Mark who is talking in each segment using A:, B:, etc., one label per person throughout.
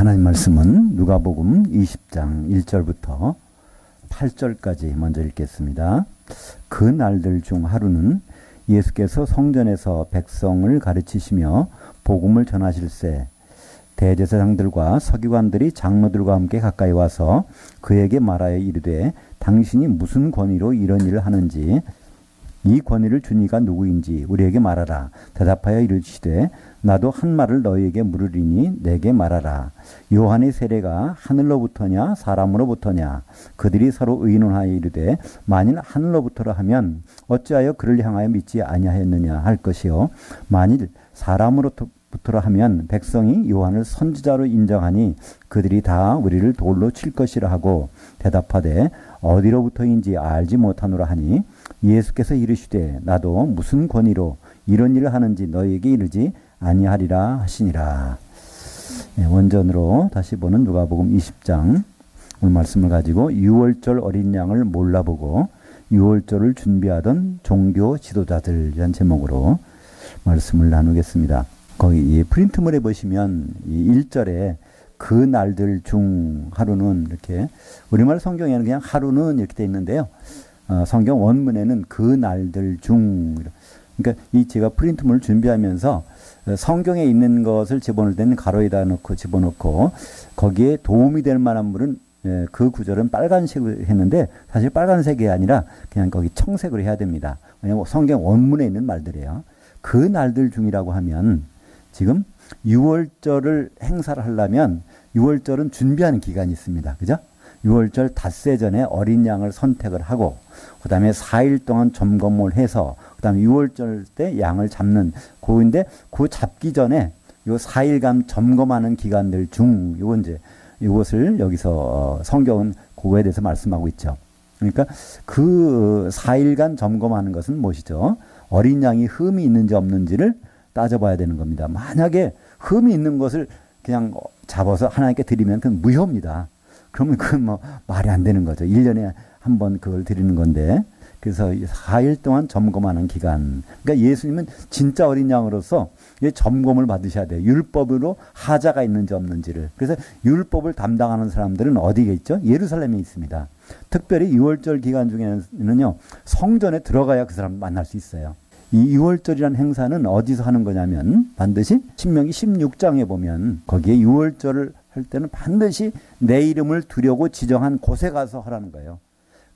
A: 하나님 말씀은 누가복음 20장 1절부터 8절까지 먼저 읽겠습니다. 그 날들 중 하루는 예수께서 성전에서 백성을 가르치시며 복음을 전하실새 대제사장들과 서기관들이 장로들과 함께 가까이 와서 그에게 말하여 이르되 당신이 무슨 권위로 이런 일을 하는지 이 권위를 준 이가 누구인지 우리에게 말하라. 대답하여 이르시되 나도 한 말을 너희에게 물으리니 내게 말하라. 요한의 세례가 하늘로부터냐 사람으로부터냐. 그들이 서로 의논하여 이르되 만일 하늘로부터라 하면 어찌하여 그를 향하여 믿지 아니하였느냐 할 것이요 만일 사람으로부터라 하면 백성이 요한을 선지자로 인정하니 그들이 다 우리를 돌로 칠 것이라 하고 대답하되 어디로부터인지 알지 못하노라 하니 예수께서 이르시되 나도 무슨 권위로 이런 일을 하는지 너희에게 이르지 아니하리라 하시니라. 원전으로 다시 보는 누가복음 20장 오늘 말씀을 가지고 6월절 어린 양을 몰라보고 6월절을 준비하던 종교 지도자들이라는 제목으로 말씀을 나누겠습니다. 거기 프린트물에 보시면 이 1절에 그 날들 중 하루는 이렇게 우리말 성경에는 그냥 하루는 이렇게 되어 있는데요. 성경 원문에는 그 날들 중 그러니까 이 제가 프린트물을 준비하면서 성경에 있는 것을 집어넣을 때는 가로에다 넣고 집어넣고 거기에 도움이 될 만한 물은 그 구절은 빨간색으로 했는데 사실 빨간색이 아니라 그냥 거기 청색으로 해야 됩니다. 왜냐하면 성경 원문에 있는 말들이에요. 그 날들 중이라고 하면 지금 6월절을 행사를 하려면 6월절은 준비하는 기간이 있습니다. 그죠? 6월절 닷새 전에 어린 양을 선택을 하고 그 다음에 4일 동안 점검을 해서 그 다음에 6월절 때 양을 잡는 그인데 그 잡기 전에 요 4일간 점검하는 기간들 중 요건 이제 이것을 여기서 성경은 그거에 대해서 말씀하고 있죠. 그러니까 그 4일간 점검하는 것은 무엇이죠? 어린 양이 흠이 있는지 없는지를 따져봐야 되는 겁니다. 만약에 흠이 있는 것을 그냥 잡아서 하나님께 드리면 그건 무효입니다. 그러면 그건 뭐 말이 안 되는 거죠. 1년에 한 번 그걸 드리는 건데 그래서 4일 동안 점검하는 기간. 그러니까 예수님은 진짜 어린 양으로서 점검을 받으셔야 돼요. 율법으로 하자가 있는지 없는지를. 그래서 율법을 담당하는 사람들은 어디에 있죠? 예루살렘에 있습니다. 특별히 6월절 기간 중에는요. 성전에 들어가야 그 사람 만날 수 있어요. 이 6월절이라는 행사는 어디서 하는 거냐면 반드시 신명기 16장에 보면 거기에 6월절을 할 때는 반드시 내 이름을 두려고 지정한 곳에 가서 하라는 거예요.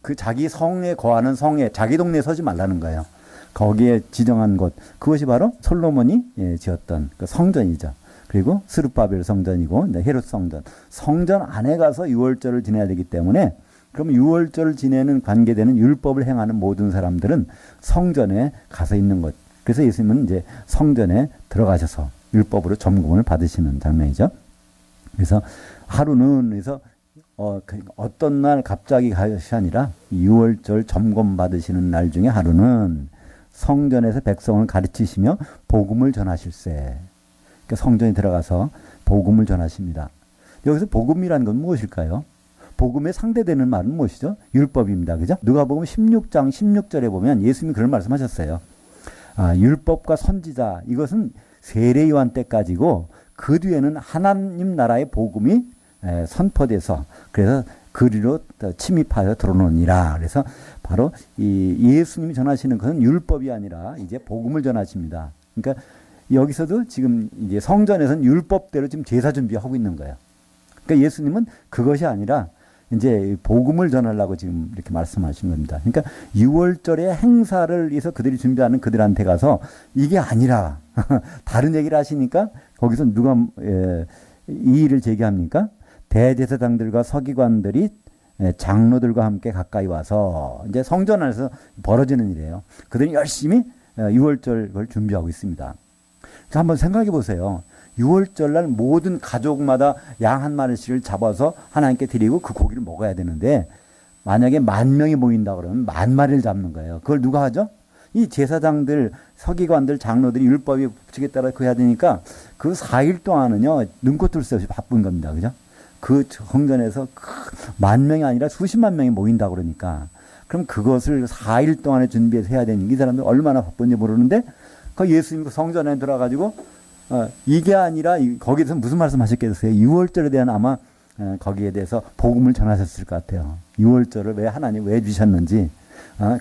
A: 그 자기 성에 거하는 성에 자기 동네에 서지 말라는 거예요. 거기에 지정한 곳 그것이 바로 솔로몬이 지었던 그 성전이죠. 그리고 스룹바벨 성전이고 헤롯 성전 안에 가서 6월절을 지내야 되기 때문에 그럼 6월절을 지내는 관계되는 율법을 행하는 모든 사람들은 성전에 가서 있는 것. 그래서 예수님은 이제 성전에 들어가셔서 율법으로 점검을 받으시는 장면이죠. 그래서 하루는 그래서 어떤 날 갑자기 가시 아니라 6월절 점검 받으시는 날 중에 하루는 성전에서 백성을 가르치시며 복음을 전하실세. 그러니까 성전에 들어가서 복음을 전하십니다. 여기서 복음이라는 건 무엇일까요? 복음에 상대되는 말은 무엇이죠? 율법입니다. 그죠? 누가복음 16장 16절에 보면 예수님이 그런 말씀하셨어요. 율법과 선지자 이것은 세례 요한 때까지고 그 뒤에는 하나님 나라의 복음이 선포돼서 그래서 그리로 침입하여 들어오느니라. 그래서 바로 이 예수님이 전하시는 것은 율법이 아니라 이제 복음을 전하십니다. 그러니까 여기서도 지금 이제 성전에서는 율법대로 지금 제사 준비하고 있는 거예요. 그러니까 예수님은 그것이 아니라 이제 복음을 전하려고 지금 이렇게 말씀하신 겁니다. 그러니까 6월절의 행사를 위해서 그들이 준비하는 그들한테 가서 이게 아니라 다른 얘기를 하시니까 거기서 누가 이 일을 제기합니까? 대제사장들과 서기관들이 장로들과 함께 가까이 와서 이제 성전 안에서 벌어지는 일이에요. 그들이 열심히 6월절을 준비하고 있습니다. 자, 한번 생각해 보세요. 6월절날 모든 가족마다 양 한 마리씩을 잡아서 하나님께 드리고 그 고기를 먹어야 되는데 만약에 10,000명이 모인다 그러면 10,000마리를 잡는 거예요. 그걸 누가 하죠? 이 제사장들, 서기관들, 장로들이 율법에 법칙에 따라 그 해야 되니까 그 4일 동안은요 눈코 뜰 새 없이 바쁜 겁니다. 그죠? 그 성전에서 10,000명이 아니라 수십만 명이 모인다 그러니까 그럼 그것을 4일 동안에 준비해서 해야 되는 이 사람들 얼마나 바쁜지 모르는데 그 예수님 그 성전에 들어가가지고 이게 아니라 거기서 무슨 말씀하셨겠어요? 6월절에 대한 아마 거기에 대해서 복음을 전하셨을 것 같아요. 6월절을 왜 하나님 왜 주셨는지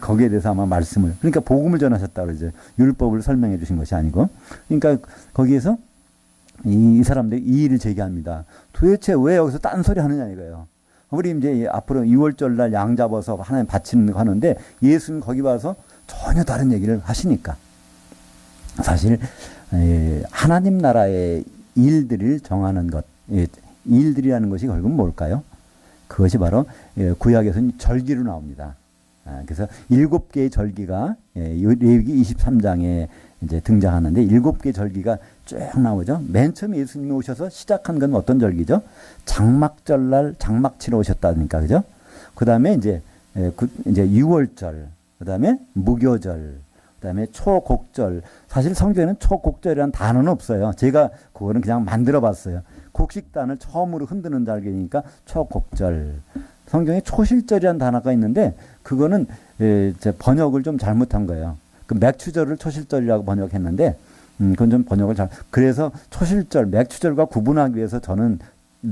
A: 거기에 대해서 아마 말씀을 그러니까 복음을 전하셨다 그러죠. 율법을 설명해 주신 것이 아니고 그러니까 거기에서 이 사람들이 이 일을 제기합니다. 도대체 왜 여기서 딴소리 하느냐 이거예요. 우리 이제 앞으로 2월절 날 양 잡아서 하나님 바치는 거 하는데 예수는 거기 와서 전혀 다른 얘기를 하시니까 사실 하나님 나라의 일들을 정하는 것, 일들이라는 것이 결국은 뭘까요? 그것이 바로 구약에서는 절기로 나옵니다. 그래서 7개의 절기가 레위기 23장에 이제 등장하는데 7개의 절기가 쭉 나오죠. 맨 처음에 예수님이 오셔서 시작한 건 어떤 절기죠? 장막절 날 장막 치러 오셨다니까, 그죠? 그 다음에 이제 6월절, 그 다음에 무교절, 그 다음에 초곡절. 사실 성경에는 초곡절이라는 단어는 없어요. 제가 그거는 그냥 만들어 봤어요. 곡식단을 처음으로 흔드는 절기니까 초곡절. 성경에 초실절이라는 단어가 있는데 그거는 번역을 좀 잘못한 거예요. 그 맥추절을 초실절이라고 번역했는데 그건 좀 번역을 그래서 초실절, 맥추절과 구분하기 위해서 저는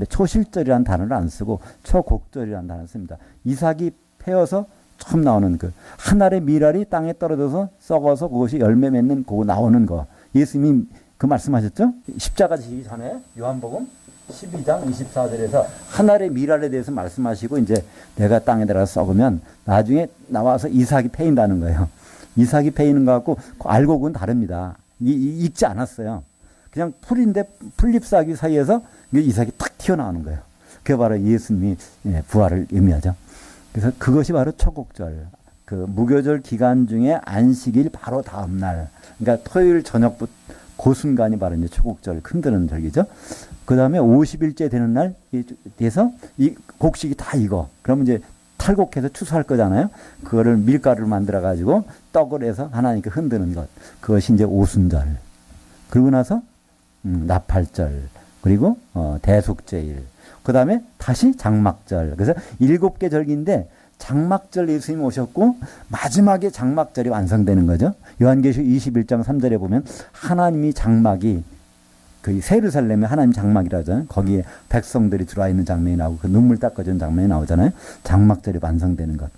A: 초실절이라는 단어를 안 쓰고 초곡절이라는 단어를 씁니다. 이삭이 패어서 처음 나오는 한 알의 밀알이 땅에 떨어져서 썩어서 그것이 열매 맺는 그거 나오는 거. 예수님이 그 말씀하셨죠? 십자가 지기 전에 요한복음 12장 24절에서 한 알의 밀알에 대해서 말씀하시고 이제 내가 땅에 들어가서 썩으면 나중에 나와서 이삭이 패인다는 거예요. 이삭이 패이는 것 같고 알고 그건 다릅니다. 익지 않았어요. 그냥 풀인데 풀잎사귀 사이에서 이삭이 탁 튀어나오는 거예요. 그게 바로 예수님이 부활을 의미하죠. 그래서 그것이 바로 초곡절, 무교절 기간 중에 안식일 바로 다음 날, 그러니까 토요일 저녁부터 그 순간이 바로 이제 초곡절 흔드는 절기죠. 그 다음에 50일째 되는 날 돼서 이 곡식이 다 익어. 그러면 이제 탈곡해서 추수할 거잖아요. 그거를 밀가루를 만들어 가지고 떡을 해서 하나님께 흔드는 것. 그것이 이제 오순절. 그리고 나서 나팔절. 그리고 대속제일. 그 다음에 다시 장막절. 그래서 7개 절기인데 장막절 예수님이 오셨고 마지막에 장막절이 완성되는 거죠. 요한계시록 21장 3절에 보면 하나님이 장막이 그 예루살렘에 하나님 장막이라 하잖아요. 거기에 백성들이 들어와 있는 장면이 나오고 그 눈물 닦아주는 장면이 나오잖아요. 장막절이 완성되는 것.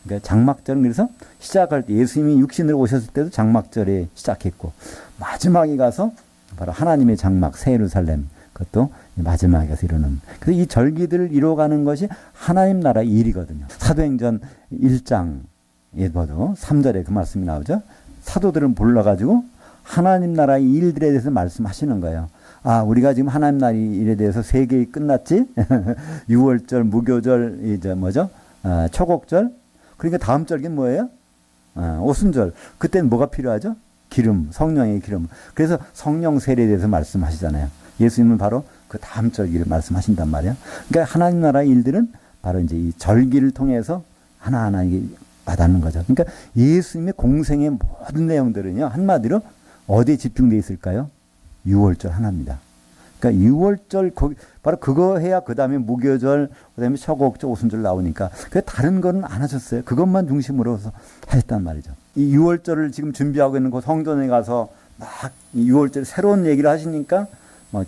A: 그러니까 장막절은 그래서 시작할 때 예수님이 육신으로 오셨을 때도 장막절에 시작했고 마지막에 가서 바로 하나님의 장막 새 예루살렘 그것도 마지막에 가서 이루는. 그래서 이 절기들을 이루어가는 것이 하나님 나라의 일이거든요. 사도행전 1장에 봐도 3절에 그 말씀이 나오죠. 사도들은 불러가지고 하나님 나라의 일들에 대해서 말씀하시는 거예요. 우리가 지금 하나님 나라의 일에 대해서 3개 끝났지? 6월절, 무교절, 이제 뭐죠? 초곡절. 그러니까 다음 절기는 뭐예요? 오순절. 그때는 뭐가 필요하죠? 기름, 성령의 기름. 그래서 성령 세례에 대해서 말씀하시잖아요. 예수님은 바로 그 다음 절기를 말씀하신단 말이에요. 그러니까 하나님 나라의 일들은 바로 이제 이 절기를 통해서 하나하나 이게 와닿는 거죠. 그러니까 예수님의 공생의 모든 내용들은요, 한마디로 어디에 집중되어 있을까요? 6월절 하나입니다. 그러니까 6월절 바로 그거 해야 그 다음에 무교절, 그 다음에 초곡절, 오순절 나오니까 그 다른 거는 안 하셨어요. 그것만 중심으로서 하셨단 말이죠. 이 6월절을 지금 준비하고 있는 그 성전에 가서 막 6월절 새로운 얘기를 하시니까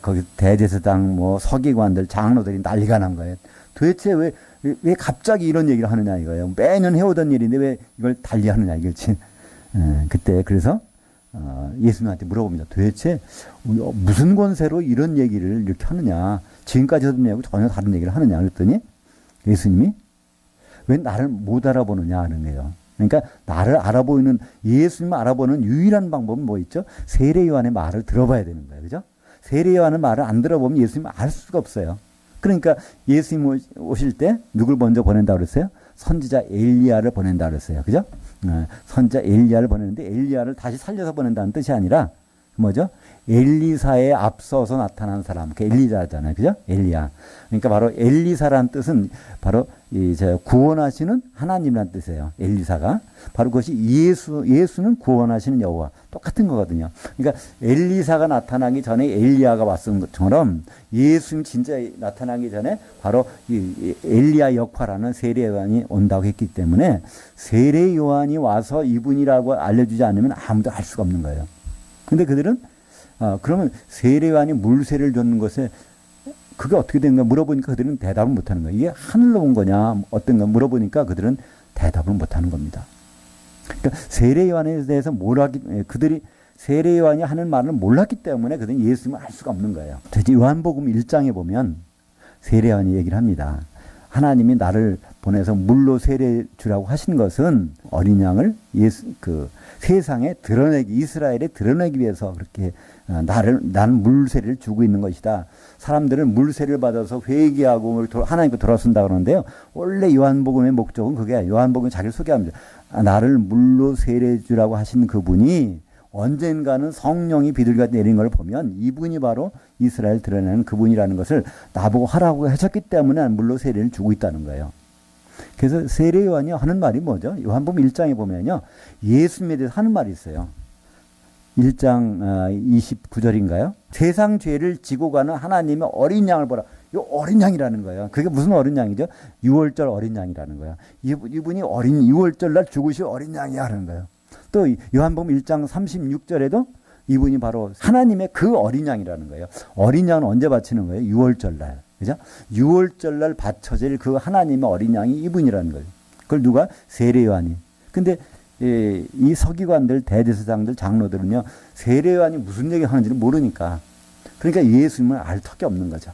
A: 거기 대제사장 서기관들 장로들이 난리가 난 거예요. 도대체 왜 갑자기 이런 얘기를 하느냐 이거예요. 매년 해오던 일인데 왜 이걸 달리하느냐 이거지. 그때 그래서 예수님한테 물어봅니다. 도대체 무슨 권세로 이런 얘기를 이렇게 하느냐. 지금까지 하던 얘기하고 전혀 다른 얘기를 하느냐. 그랬더니 예수님이 왜 나를 못 알아보느냐 하는 거예요. 그러니까 나를 알아보이는 예수님을 알아보는 유일한 방법은 뭐 있죠? 세례 요한의 말을 들어봐야 되는 거예요. 그죠? 세례 요한의 말을 안 들어보면 예수님을 알 수가 없어요. 그러니까 예수님 오실 때 누굴 먼저 보낸다 그랬어요? 선지자 엘리야를 보낸다 그랬어요. 그죠? 선지자 엘리야를 보냈는데 엘리야를 다시 살려서 보낸다는 뜻이 아니라 뭐죠? 엘리사에 앞서서 나타난 사람. 그 엘리자잖아요. 그죠? 엘리야. 그러니까 바로 엘리사라는 뜻은 바로 구원하시는 하나님이라는 뜻이에요. 엘리사가. 바로 그것이 예수는 구원하시는 여호와. 똑같은 거거든요. 그러니까 엘리사가 나타나기 전에 엘리야가 왔던 것처럼 예수님 진짜 나타나기 전에 바로 이 엘리야 역할하는 세례 요한이 온다고 했기 때문에 세례 요한이 와서 이분이라고 알려주지 않으면 아무도 알 수가 없는 거예요. 근데 그들은 그러면 세례요한이 물세를 줬는 것에 그게 어떻게 된가 물어보니까 그들은 대답을 못하는 거예요. 이게 하늘로 온 거냐 어떤가 물어보니까 그들은 대답을 못하는 겁니다. 그러니까 세례요한에 대해서 그들이 세례요한이 하는 말을 몰랐기 때문에 그들은 예수님을 알 수가 없는 거예요. 대체 요한복음 1장에 보면 세례요한이 얘기를 합니다. 하나님이 나를 보내서 물로 세례 주라고 하신 것은 어린 양을 세상에 드러내기, 이스라엘에 드러내기 위해서 그렇게 나는 물세례를 주고 있는 것이다. 사람들은 물세례를 받아서 회개하고 하나님께 돌아선다 그러는데요. 원래 요한복음의 목적은 그게 요한복음이 자기를 소개합니다. 나를 물로 세례 주라고 하신 그분이 언젠가는 성령이 비둘기가 내린 걸 보면 이분이 바로 이스라엘 드러내는 그분이라는 것을 나보고 하라고 하셨기 때문에 물로 세례를 주고 있다는 거예요. 그래서 세례 요한이 하는 말이 뭐죠? 요한복음 1장에 보면요. 예수님에 대해서 하는 말이 있어요. 1장 29절인가요? 세상 죄를 지고 가는 하나님의 어린 양을 보라. 이 어린 양이라는 거예요. 그게 무슨 어린 양이죠? 6월절 어린 양이라는 거예요. 이분이 어린 6월절 날 죽으실 어린 양이야 하는 거예요. 또 요한복음 1장 36절에도 이분이 바로 하나님의 그 어린 양이라는 거예요. 어린 양은 언제 바치는 거예요? 6월절 날. 그죠? 6월절 날 바쳐질 그 하나님의 어린 양이 이분이라는 거예요. 그걸 누가? 세례 요한이. 근데 이 서기관들, 대제사장들, 장로들은요. 세례 요한이 무슨 얘기 하는지를 모르니까. 그러니까 예수님을 알 턱이 없는 거죠.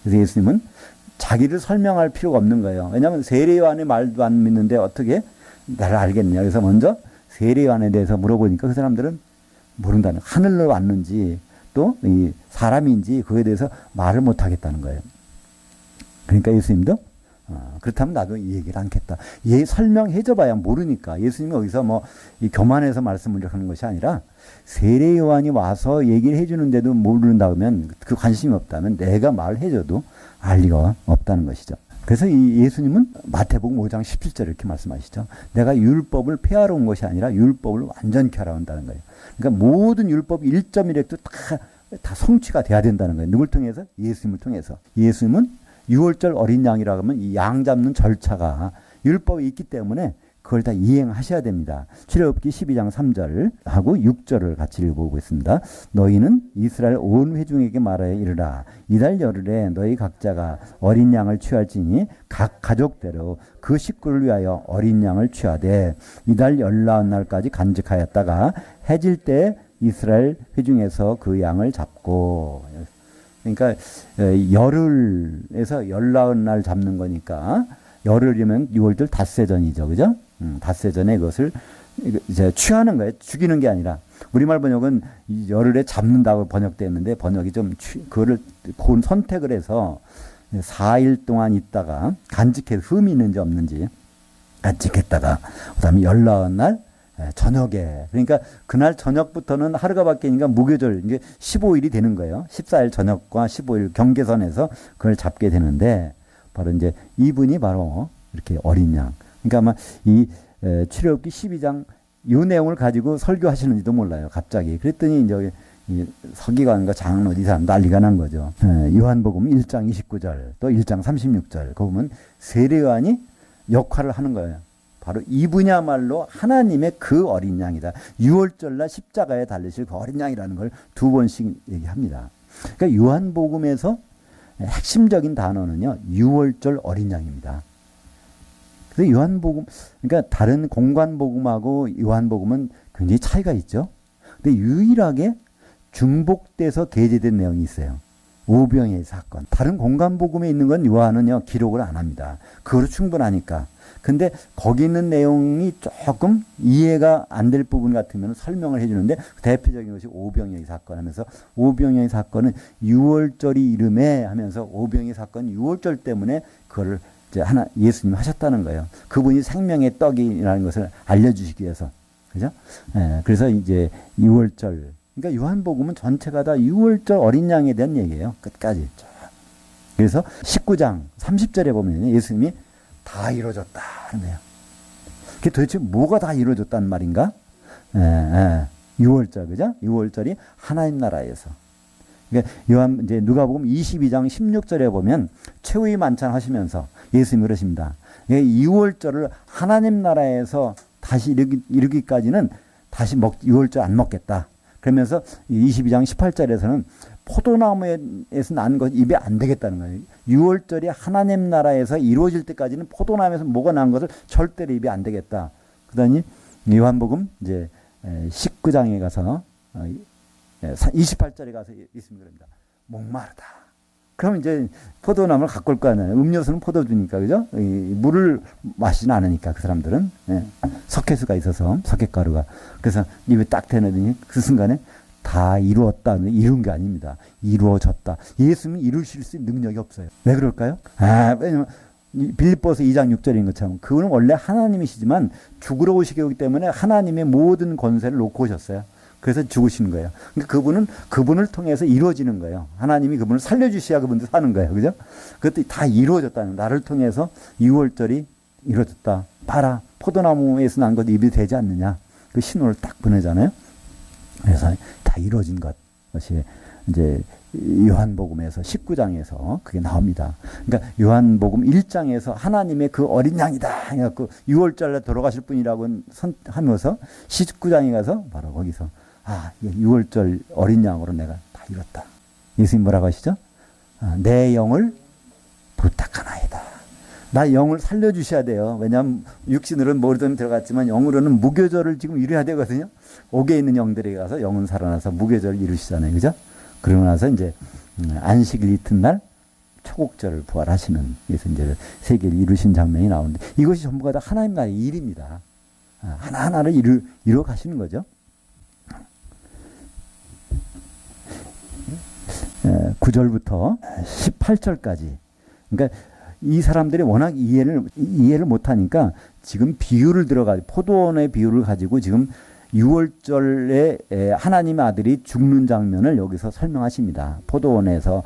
A: 그래서 예수님은 자기를 설명할 필요가 없는 거예요. 왜냐하면 세례 요한의 말도 안 믿는데 어떻게 나를 알겠느냐. 그래서 먼저 세례 요한에 대해서 물어보니까 그 사람들은 모른다는, 하늘로 왔는지 또 이 사람인지 그거에 대해서 말을 못 하겠다는 거예요. 그러니까 예수님도 그렇다면 나도 이 얘기를 않겠다. 설명해줘 봐야 모르니까. 예수님이 여기서 이 교만해서 말씀을 하는 것이 아니라 세례 요한이 와서 얘기를 해주는데도 모른다 그러면 그 관심이 없다면 내가 말해줘도 알 리가 없다는 것이죠. 그래서 이 예수님은 마태복음 5장 17절 이렇게 말씀하시죠. 내가 율법을 폐하러 온 것이 아니라 율법을 완전케 하러 온다는 거예요. 그러니까 모든 율법 1.1획도 다 성취가 돼야 된다는 거예요. 누굴 통해서? 예수님을 통해서. 예수님은 6월절 어린 양이라고 하면 이 양 잡는 절차가 율법에 있기 때문에 그걸 다 이행하셔야 됩니다. 출애굽기 12장 3절 하고 6절을 같이 읽어보겠습니다. 너희는 이스라엘 온 회중에게 말하여 이르라. 이달 열흘에 너희 각자가 어린 양을 취할지니 각 가족대로 그 식구를 위하여 어린 양을 취하되 이달 열나흔 날까지 간직하였다가 해질 때 이스라엘 회중에서 그 양을 잡고. 그러니까 열흘에서 열나흔 날 잡는 거니까 열흘이면 6월절 닷새 전이죠. 그죠? 닷새 전에 그것을 이제 취하는 거예요. 죽이는 게 아니라. 우리말 번역은 열흘에 잡는다고 번역되어 있는데 번역이 좀 그거를 고운 선택을 해서 4일 동안 있다가 간직해서 흠이 있는지 없는지 간직했다가 그다음에 열나흔 날 저녁에, 그러니까 그날 저녁부터는 하루가 바뀌니까 무교절 이제 15일이 되는 거예요. 14일 저녁과 15일 경계선에서 그걸 잡게 되는데 바로 이제 이분이 바로 이렇게 어린 양. 그러니까 아마 이 출애굽기 12장 이 내용을 가지고 설교하시는지도 몰라요. 갑자기. 그랬더니 이제 이 서기관과 장로 이 사람 난리가 난 거죠. 요한복음 1장 29절 또 1장 36절 그 보면 세례 요한이 역할을 하는 거예요. 바로 이분야말로 하나님의 그 어린 양이다. 6월절날 십자가에 달리실 그 어린 양이라는 걸 두 번씩 얘기합니다. 그러니까 요한복음에서 핵심적인 단어는요. 6월절 어린 양입니다. 그래서 요한복음, 그러니까 다른 공관복음하고 요한복음은 굉장히 차이가 있죠. 근데 유일하게 중복돼서 게재된 내용이 있어요. 오병이의 사건. 다른 공관복음에 있는 건 요한은요. 기록을 안 합니다. 그거로 충분하니까. 근데 거기 있는 내용이 조금 이해가 안 될 부분 같으면 설명을 해주는데 대표적인 것이 오병이의 사건 하면서 오병이의 사건은 6월절이 이름에 하면서 오병이의 사건 6월절 때문에 그거를 이제 예수님이 하셨다는 거예요. 그분이 생명의 떡이라는 것을 알려주시기 위해서. 그죠? 그래서 이제 6월절. 그러니까 요한복음은 전체가 다 6월절 어린 양에 대한 얘기예요. 끝까지. 그래서 19장 30절에 보면 예수님이 다 이루어졌다 하는 거예요. 그게 도대체 뭐가 다 이루어졌다는 말인가? 6월절, 그죠? 6월절이 하나님 나라에서. 그러니까 이제 누가복음 22장 16절에 보면 최후의 만찬 하시면서 예수님이 그러십니다. 6월절을 하나님 나라에서 다시 이르기까지는 다시 6월절 안 먹겠다. 그러면서 22장 18절에서는 포도나무에서 난 것 입에 안 되겠다는 거예요. 6월절이 하나님 나라에서 이루어질 때까지는 포도나무에서 뭐가 난 것을 절대로 입에 안 되겠다. 그러더니 요한복음 이제 19장에 가서 28절에 가서 있습니다. 그럽니다. 목마르다. 그럼 이제 포도나무를 갖고 올 거 아니에요. 음료수는 포도주니까, 그죠? 물을 마시진 않으니까, 그 사람들은. 석회수가 있어서, 석회가루가. 그래서 입에 딱 대놓으니 그 순간에 다 이루었다. 이룬 게 아닙니다. 이루어졌다. 예수님이 이루실 수 있는 능력이 없어요. 왜 그럴까요? 왜냐면, 빌립보서 2장 6절인 것처럼 그분은 원래 하나님이시지만 죽으러 오시기 때문에 하나님의 모든 권세를 놓고 오셨어요. 그래서 죽으시는 거예요. 그러니까 그분을 통해서 이루어지는 거예요. 하나님이 그분을 살려주셔야 그분도 사는 거예요. 그죠? 그것도 다 이루어졌다는, 나를 통해서 6월절이 이루어졌다. 봐라, 포도나무에서 난 것 입이 되지 않느냐. 그 신호를 딱 보내잖아요. 그래서 다 이루어진 것이 이제 요한복음에서 19장에서 그게 나옵니다. 그러니까 요한복음 1장에서 하나님의 그 어린 양이다 해갖고 6월절에 돌아가실 분이라고 하면서 19장에 가서 바로 거기서 6월절 어린 양으로 내가 다 이뤘다. 예수님 뭐라고 하시죠? 내 영을 부탁하나이다. 나 영을 살려주셔야 돼요. 왜냐하면 육신으로는 머리도 들어갔지만 영으로는 무교절을 지금 이루어야 되거든요. 옥에 있는 영들에 가서 영은 살아나서 무교절을 이루시잖아요. 그죠? 그러고 나서 이제 안식일 이튿날 초국절을 부활하시는, 그래서 이제 세계를 이루신 장면이 나오는데, 이것이 전부가 다 하나님 나라의 일입니다. 하나하나를 이루어 가시는 거죠. 9절부터 18절까지. 그러니까 이 사람들이 워낙 이해를 못하니까 지금 비유를 포도원의 비유를 가지고 지금 6월절에 하나님의 아들이 죽는 장면을 여기서 설명하십니다. 포도원에서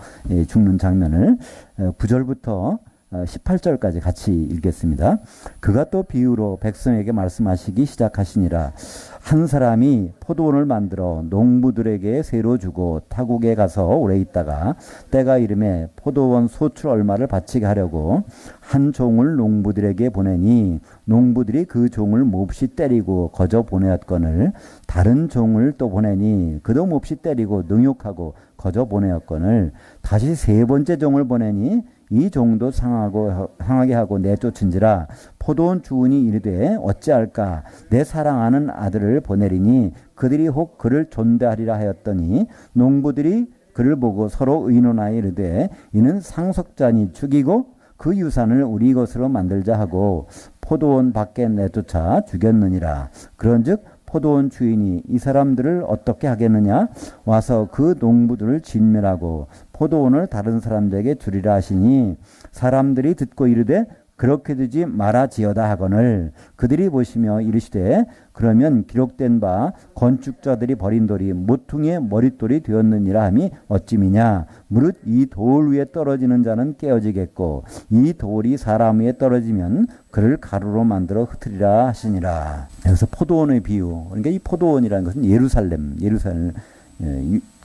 A: 죽는 장면을 9절부터 18절까지 같이 읽겠습니다. 그가 또 비유로 백성에게 말씀하시기 시작하시니라. 한 사람이 포도원을 만들어 농부들에게 새로 주고 타국에 가서 오래 있다가 때가 이름에 포도원 소출 얼마를 바치게 하려고 한 종을 농부들에게 보내니 농부들이 그 종을 몹시 때리고 거저 보내었거늘 다른 종을 또 보내니 그도 몹시 때리고 능욕하고 거저 보내었거늘 다시 세 번째 종을 보내니 이 종도 상하게 하고 내쫓은지라. 포도원 주인이 이르되 어찌할까, 내 사랑하는 아들을 보내리니 그들이 혹 그를 존대하리라 하였더니 농부들이 그를 보고 서로 의논하여 이르되 이는 상속자니 죽이고 그 유산을 우리 것으로 만들자 하고 포도원 밖에 내쫓아 죽였느니라. 그런즉 포도원 주인이 이 사람들을 어떻게 하겠느냐, 와서 그 농부들을 진멸하고 포도원을 다른 사람들에게 주리라 하시니 사람들이 듣고 이르되 그렇게 되지 말아지어다 하거늘 그들이 보시며 이르시되 그러면 기록된 바 건축자들이 버린 돌이 모퉁이의 머릿돌이 되었느니라 함이 어찌미냐. 무릇 이 돌 위에 떨어지는 자는 깨어지겠고 이 돌이 사람 위에 떨어지면 그를 가루로 만들어 흩으리라 하시니라. 여기서 포도원의 비유. 그러니까 이 포도원이라는 것은 예루살렘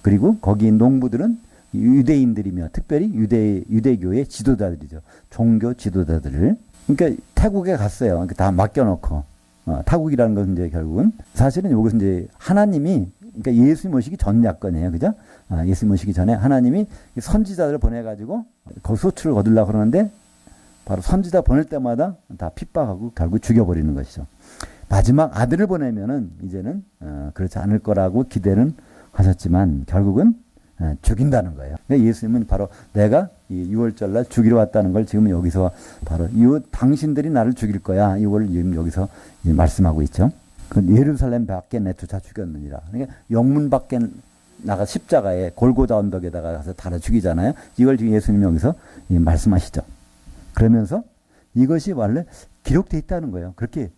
A: 그리고 거기 농부들은 유대인들이며 특별히 유대교의 지도자들이죠. 종교 지도자들. 그러니까 태국에 갔어요. 그러니까 다 맡겨놓고. 타국이라는 것은 이제 결국은 사실은 여기서 이제 하나님이, 그러니까 예수님 오시기 전 약건이에요. 그죠? 예수님 오시기 전에 하나님이 선지자들을 보내가지고 그 소출을 거두려고 그러는데 바로 선지자 보낼 때마다 다 핍박하고 결국 죽여버리는 것이죠. 마지막 아들을 보내면은 이제는 그렇지 않을 거라고 기대는 하셨지만 결국은 죽인다는 거예요. 그러니까 예수님은 바로 내가 이 6월절날 죽이러 왔다는 걸 지금 여기서 바로 당신들이 나를 죽일 거야. 이걸 지금 여기서 말씀하고 있죠. 그 예루살렘 밖에 내쫓아 죽였느니라. 그러니까 영문 밖에 나가 십자가에 골고다 언덕에다가 가서 달아 죽이잖아요. 이걸 지금 예수님이 여기서 말씀하시죠. 그러면서 이것이 원래 기록되어 있다는 거예요. 그렇게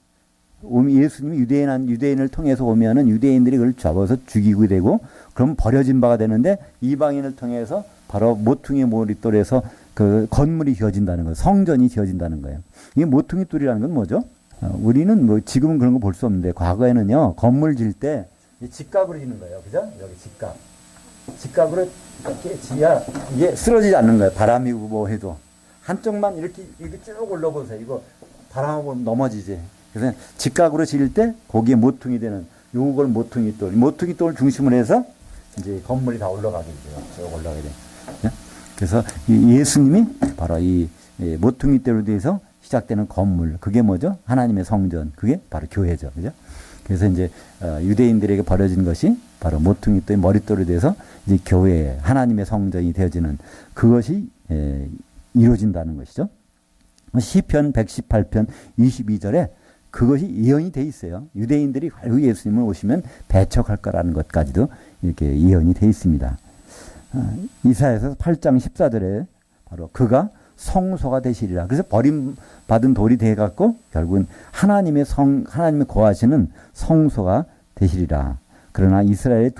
A: 예수님이 유대인을 통해서 오면은 유대인들이 그걸 잡아서 죽이고 되고, 그럼 버려진 바가 되는데 이방인을 통해서 바로 모퉁이 머릿돌에서 그 건물이 지어진다는 거예요. 성전이 지어진다는 거예요. 이게 모퉁이 돌이라는 건 뭐죠? 우리는 뭐 지금은 그런 거 볼 수 없는데 과거에는요, 건물 질 때 직각으로 짓는 거예요. 그죠? 여기 직각으로 이렇게 지야 이게 쓰러지지 않는 거예요. 바람이 뭐 해도 한쪽만 이렇게 쭉 올라보세요. 이거 바람 오면 넘어지지. 그래서 직각으로 지을 때 거기에 모퉁이 되는 요걸 모퉁이 돌을 중심으로 해서 이제 건물이 다 올라가게 돼요. 쭉 올라가게 돼요. 예? 그래서 이 예수님이 바로 이 모퉁이 돌로 돼서 시작되는 건물, 그게 뭐죠? 하나님의 성전, 그게 바로 교회죠. 그죠? 그래서 이제 유대인들에게 버려진 것이 바로 모퉁이 돌의 머릿돌이 돼서 이제 교회, 하나님의 성전이 되어지는 그것이 이루어진다는 것이죠. 시편 118편 22절에 그것이 예언이 돼 있어요. 유대인들이 결국 예수님을 오시면 배척할 거라는 것까지도 이렇게 예언이 돼 있습니다. 이사야서 8장 14절에 바로 그가 성소가 되시리라. 그래서 버림받은 돌이 돼 갖고 결국은 하나님의 거하시는 성소가 되시리라. 그러나 이스라엘의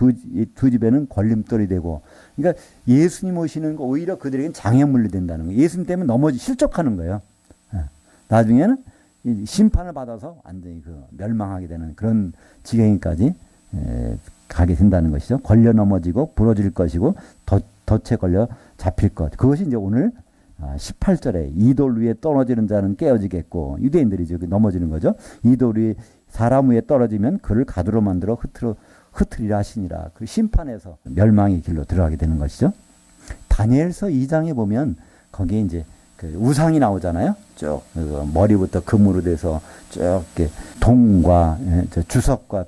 A: 두 집에는 걸림돌이 되고, 그러니까 예수님 오시는 거 오히려 그들에게는 장애물이 된다는 거예요. 예수님 때문에 실족하는 거예요. 나중에는 심판을 받아서 완전히 멸망하게 되는 그런 지경까지 가게 된다는 것이죠. 걸려 넘어지고 부러질 것이고 덫에 걸려 잡힐 것. 그것이 이제 오늘 18절에 이 돌 위에 떨어지는 자는 깨어지겠고, 유대인들이 저기 넘어지는 거죠. 이 돌 위에 사람 위에 떨어지면 그를 가두로 만들어 흩으리라 하시니라. 그 심판에서 멸망의 길로 들어가게 되는 것이죠. 다니엘서 2장에 보면 거기에 이제 그 우상이 나오잖아요. 쭉 머리부터 금으로 돼서 쭉 이렇게 동과 주석과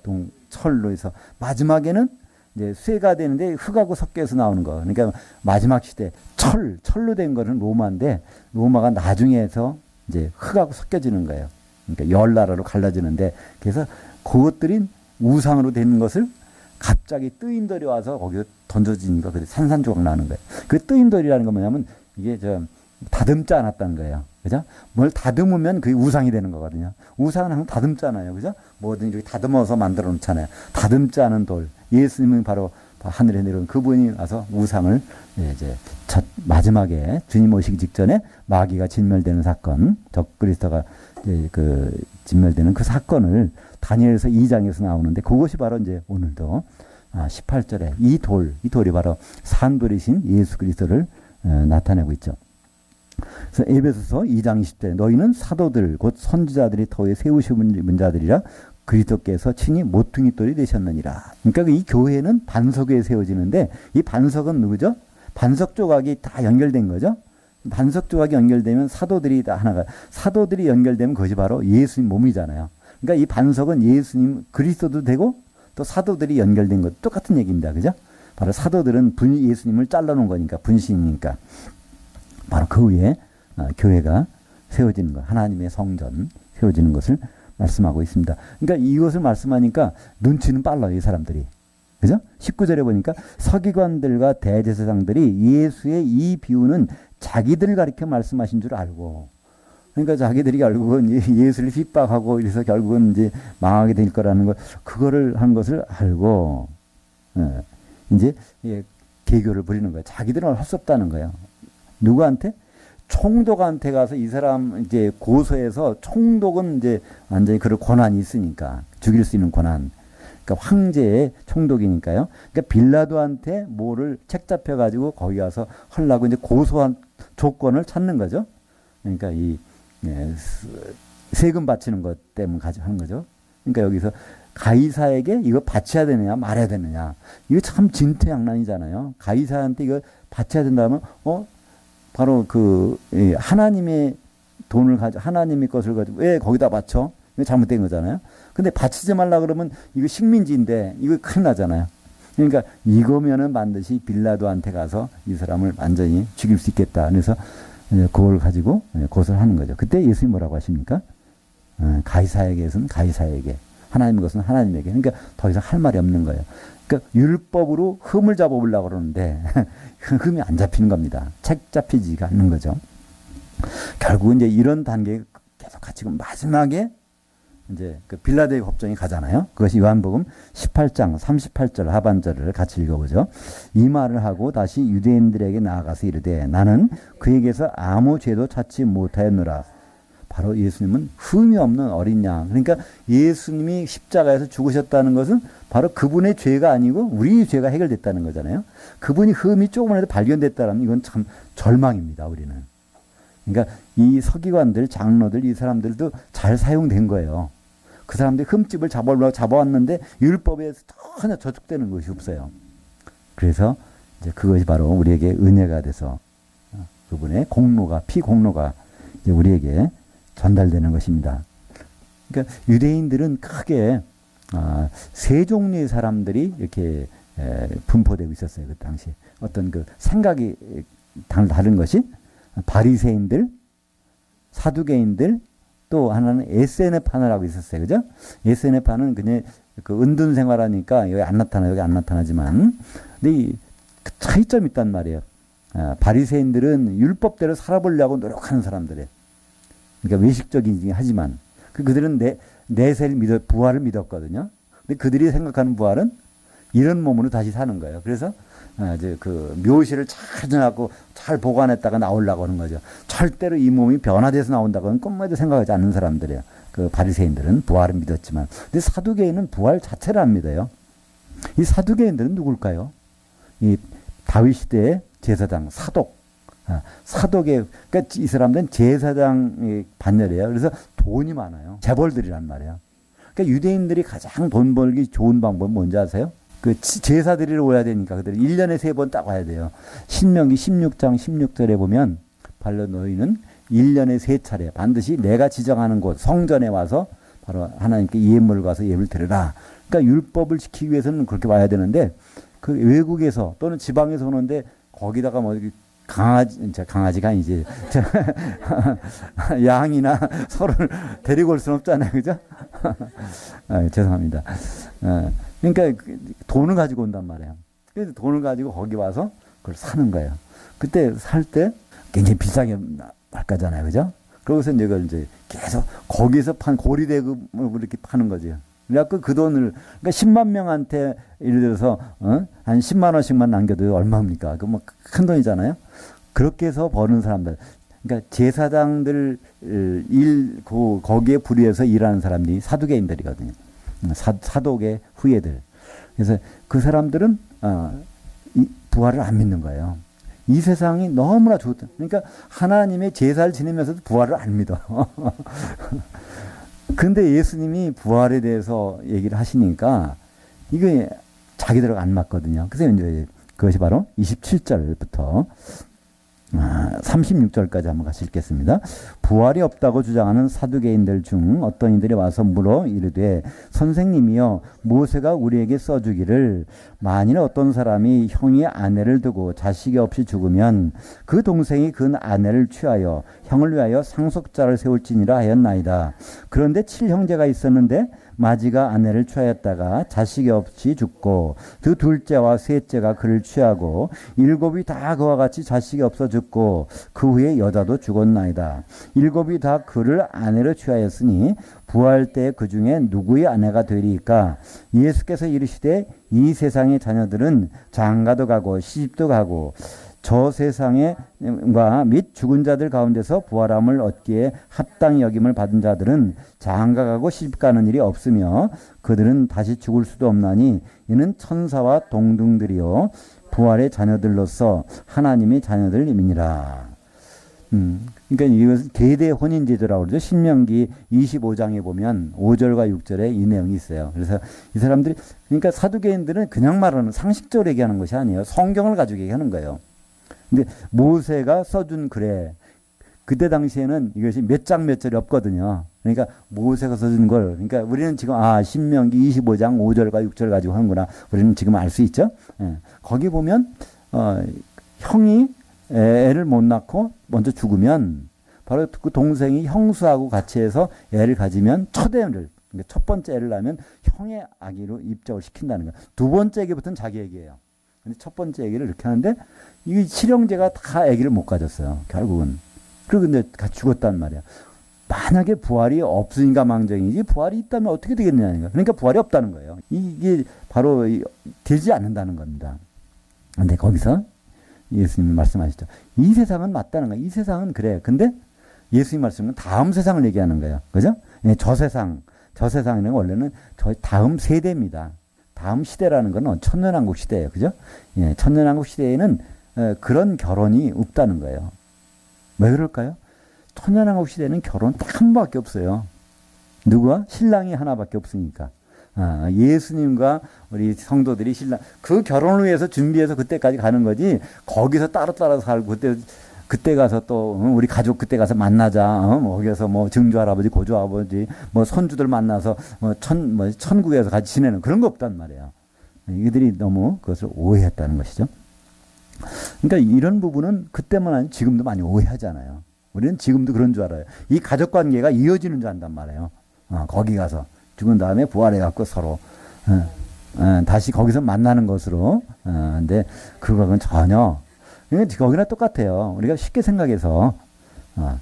A: 철로 해서 마지막에는 이제 쇠가 되는데 흙하고 섞여서 나오는 거. 그러니까 마지막 시대 철로 된 거는 로마인데, 로마가 나중에서 이제 흙하고 섞여지는 거예요. 그러니까 열 나라로 갈라지는데, 그래서 그것들이 우상으로 되는 것을 갑자기 뜨인 돌이 와서 거기서 던져지니까 그 산산조각 나는 거예요. 그 뜨인 돌이라는 건 뭐냐면 이게 다듬지 않았다는 거예요. 그죠? 뭘 다듬으면 그게 우상이 되는 거거든요. 우상은 항상 다듬잖아요. 그죠? 뭐든 이렇게 다듬어서 만들어 놓잖아요. 다듬지 않은 돌. 예수님은 바로 하늘에 내려온 그분이 와서 우상을 이제 마지막에 주님 오시기 직전에 마귀가 진멸되는 사건, 적그리스도가 진멸되는 그 사건을 다니엘서 2장에서 나오는데, 그것이 바로 이제 오늘도 18절에 이 돌이 바로 산돌이신 예수 그리스도를 나타내고 있죠. 그래서 에베소서 2장 20절에 너희는 사도들 곧 선지자들이 터에 세우신 자들이라 그리스도께서 친히 모퉁이 돌이 되셨느니라. 그러니까 이 교회는 반석 위에 세워지는데, 이 반석은 누구죠? 반석 조각이 다 연결된 거죠. 반석 조각이 연결되면 사도들이 연결되면 그것이 바로 예수님 몸이잖아요. 그러니까 이 반석은 예수님 그리스도도 되고 또 사도들이 연결된 것 똑같은 얘기입니다. 그죠? 바로 사도들은 예수님을 잘라놓은 거니까, 분신이니까. 바로 그 위에 교회가 세워지는 것, 하나님의 성전 세워지는 것을 말씀하고 있습니다. 그러니까 이것을 말씀하니까 눈치는 빨라요, 이 사람들이. 그죠? 19절에 보니까 서기관들과 대제사장들이 예수의 이 비유는 자기들을 가리켜 말씀하신 줄 알고, 그러니까 자기들이 결국은 예수를 핍박하고 이래서 결국은 이제 망하게 될 거라는 걸, 그거를 한 것을 알고, 이제 개교를 부리는 거예요. 자기들은 할 수 없다는 거예요. 누구한테? 총독한테 가서 이 사람 이제 고소해서, 총독은 이제 완전히 그럴 권한이 있으니까, 죽일 수 있는 권한. 그러니까 황제의 총독이니까요. 그러니까 빌라도한테 뭐를 책 잡혀가지고 거기 가서 하려고 이제 고소한 조건을 찾는 거죠. 그러니까 세금 바치는 것 때문에 하는 거죠. 그러니까 여기서 가이사에게 이거 바쳐야 되느냐 말아야 되느냐. 이거 참 진퇴양난이잖아요. 가이사한테 이거 바쳐야 된다면, 바로 하나님의 돈을 하나님의 것을 가지고 왜 거기다 바쳐? 이거 잘못된 거잖아요. 근데 바치지 말라 그러면 이거 식민지인데 이거 큰일 나잖아요. 그러니까 이거면은 반드시 빌라도한테 가서 이 사람을 완전히 죽일 수 있겠다. 그래서 그걸 가지고 고소를 하는 거죠. 그때 예수님 뭐라고 하십니까? 가이사에게는 가이사에게, 하나님의 것은 하나님에게. 그러니까 더 이상 할 말이 없는 거예요. 그러니까 율법으로 흠을 잡아보려고 그러는데 흠이 안 잡히는 겁니다. 책 잡히지가 않는 거죠. 결국은 이제 이런 단계에 계속 같이 마지막에 이제 빌라델 법정에 가잖아요. 그것이 요한복음 18장 38절 하반절을 같이 읽어보죠. 이 말을 하고 다시 유대인들에게 나아가서 이르되 나는 그에게서 아무 죄도 찾지 못하였노라. 바로 예수님은 흠이 없는 어린 양. 그러니까 예수님이 십자가에서 죽으셨다는 것은 바로 그분의 죄가 아니고 우리 죄가 해결됐다는 거잖아요. 그분이 흠이 조금이라도 발견됐다면 이건 참 절망입니다, 우리는. 그러니까 이 서기관들, 장로들, 이 사람들도 잘 사용된 거예요. 그 사람들이 흠집을 잡아왔는데 율법에 전혀 저촉되는 것이 없어요. 그래서 이제 그것이 바로 우리에게 은혜가 돼서 그분의 공로가 피공로가 이제 우리에게 전달되는 것입니다. 그러니까 유대인들은 크게 세 종류의 사람들이 이렇게 분포되고 있었어요. 그 당시 어떤 그 생각이 다른 것이 바리새인들, 사두개인들, 또 하나는 SNF파라고 있었어요. 그죠? SNF파는 그냥 그 은둔 생활하니까 여기 안 나타나지만 근데 이 차이점이 있단 말이에요. 바리새인들은 율법대로 살아보려고 노력하는 사람들이에요. 그러니까 외식적이긴 하지만 그들은 내세를 부활을 믿었거든요. 근데 그들이 생각하는 부활은 이런 몸으로 다시 사는 거예요. 그래서 이제 그 묘실을 잘 정하고 잘 보관했다가 나오려고 하는 거죠. 절대로 이 몸이 변화돼서 나온다고는 꿈에도 생각하지 않는 사람들이에요. 그 바리새인들은 부활을 믿었지만, 근데 사두개인은 부활 자체를 안 믿어요. 이 사두개인들은 누굴까요? 이 다윗 시대의 제사장 사독의 그러니까 이 사람들은 제사장의 반열이에요. 그래서 돈이 많아요. 재벌들이란 말이에요. 그러니까 유대인들이 가장 돈 벌기 좋은 방법은 뭔지 아세요? 그 제사 드리러 오야 되니까 그들이 1년에 3번 딱 와야 돼요. 신명기 16장 16절에 보면 발로 너희는 1년에 3차례 반드시 내가 지정하는 곳 성전에 와서 바로 하나님께 예물을 가서 예물을 드려라. 그러니까 율법을 지키기 위해서는 그렇게 와야 되는데 그 외국에서 또는 지방에서 오는데 거기다가 뭐 강아지가 아니지 양이나 소를 데리고 올 수는 없잖아요. 그죠? 죄송합니다. 그러니까 돈을 가지고 온단 말이에요. 그래서 돈을 가지고 거기 와서 그걸 사는 거예요. 그때 살 때 굉장히 비싸게 할 거잖아요. 그죠? 그러고서 이걸 이제 계속 거기서 고리대금을 이렇게 파는 거죠. 그래갖고 그 돈을, 그러니까 10만 명한테 예를 들어서, 한 10만 원씩만 남겨도 얼마입니까? 그 뭐 큰 돈이잖아요. 그렇게 해서 버는 사람들. 그러니까 제사장들 거기에 불의해서 일하는 사람들이 사두개인들이거든요. 사독의 후예들. 그래서 그 사람들은 부활을 안 믿는 거예요. 이 세상이 너무나 좋다. 그러니까 하나님의 제사를 지내면서도 부활을 안 믿어. 근데 예수님이 부활에 대해서 얘기를 하시니까 이게 자기들하고 안 맞거든요. 그래서 이제 그것이 바로 27절부터 36절까지 한번 같이 읽겠습니다. 부활이 없다고 주장하는 사두개인들 중 어떤 이들이 와서 물어 이르되 선생님이여 모세가 우리에게 써주기를 만일 어떤 사람이 형이 아내를 두고 자식이 없이 죽으면 그 동생이 그 아내를 취하여 형을 위하여 상속자를 세울지니라 하였나이다. 그런데 7형제가 있었는데 마지가 아내를 취하였다가 자식이 없이 죽고 그 둘째와 셋째가 그를 취하고 7이 다 그와 같이 자식이 없어 죽고 그 후에 여자도 죽었나이다. 7이 다 그를 아내로 취하였으니 부활 때 그 중에 누구의 아내가 되리까? 예수께서 이르시되 이 세상의 자녀들은 장가도 가고 시집도 가고 저 세상과 및 죽은 자들 가운데서 부활함을 얻기에 합당히 여김을 받은 자들은 장가가고 시집가는 일이 없으며 그들은 다시 죽을 수도 없나니 이는 천사와 동등들이요 부활의 자녀들로서 하나님의 자녀들임이니라. 그러니까 이것은 계대 혼인제도라고 그러죠. 신명기 25장에 보면 5절과 6절에 이 내용이 있어요. 그래서 이 사람들이 그러니까 사두개인들은 그냥 말하는 상식적으로 얘기하는 것이 아니에요. 성경을 가지고 얘기하는 거예요. 근데 모세가 써준 글에 그때 당시에는 이것이 몇 장 몇 절이 없거든요. 그러니까 모세가 써준 걸 그러니까 우리는 지금 신명기 25장 5절과 6절 가지고 하는구나. 우리는 지금 알 수 있죠. 거기 보면 형이 애를 못 낳고 먼저 죽으면 바로 그 동생이 형수하고 같이 해서 애를 가지면 첫 애를 그러니까 첫 번째 애를 낳으면 형의 아기로 입적을 시킨다는 거예요. 두 번째 애기부터는 자기 애기예요. 근데 첫 번째 아기를 이렇게 하는데 이 7형제가 다 아기를 못 가졌어요. 결국은. 그리고 근데 같이 죽었단 말이야. 만약에 부활이 없으니까 망정이지 부활이 있다면 어떻게 되겠느냐. 그러니까 부활이 없다는 거예요. 이게 바로 되지 않는다는 겁니다. 근데 거기서 예수님이 말씀하시죠. 이 세상은 맞다는 거예요. 이 세상은 그래. 근데 예수님 말씀은 다음 세상을 얘기하는 거예요. 그죠? 저 세상이는 원래는 저 다음 세대입니다. 다음 시대라는 건 천년왕국 시대예요. 그죠? 천년왕국 시대에는 그런 결혼이 없다는 거예요. 왜 그럴까요? 천년왕국 시대에는 결혼 딱 한 번밖에 없어요. 누구와? 신랑이 하나밖에 없으니까. 예수님과 우리 성도들이 신랑, 그 결혼을 위해서 준비해서 그때까지 가는 거지, 거기서 따로 살고, 그때 가서 또, 우리 가족 그때 가서 만나자, 거기서 뭐 증조할아버지, 고조할아버지, 뭐 손주들 만나서, 천국에서 같이 지내는 그런 거 없단 말이에요. 이들이 너무 그것을 오해했다는 것이죠. 그러니까 이런 부분은 그때만 아니고 지금도 많이 오해하잖아요. 우리는 지금도 그런 줄 알아요. 이 가족 관계가 이어지는 줄 안단 말이에요. 거기 가서. 죽은 다음에 부활해갖고 서로 다시 거기서 만나는 것으로. 근데 그거는 전혀 거기나 똑같아요. 우리가 쉽게 생각해서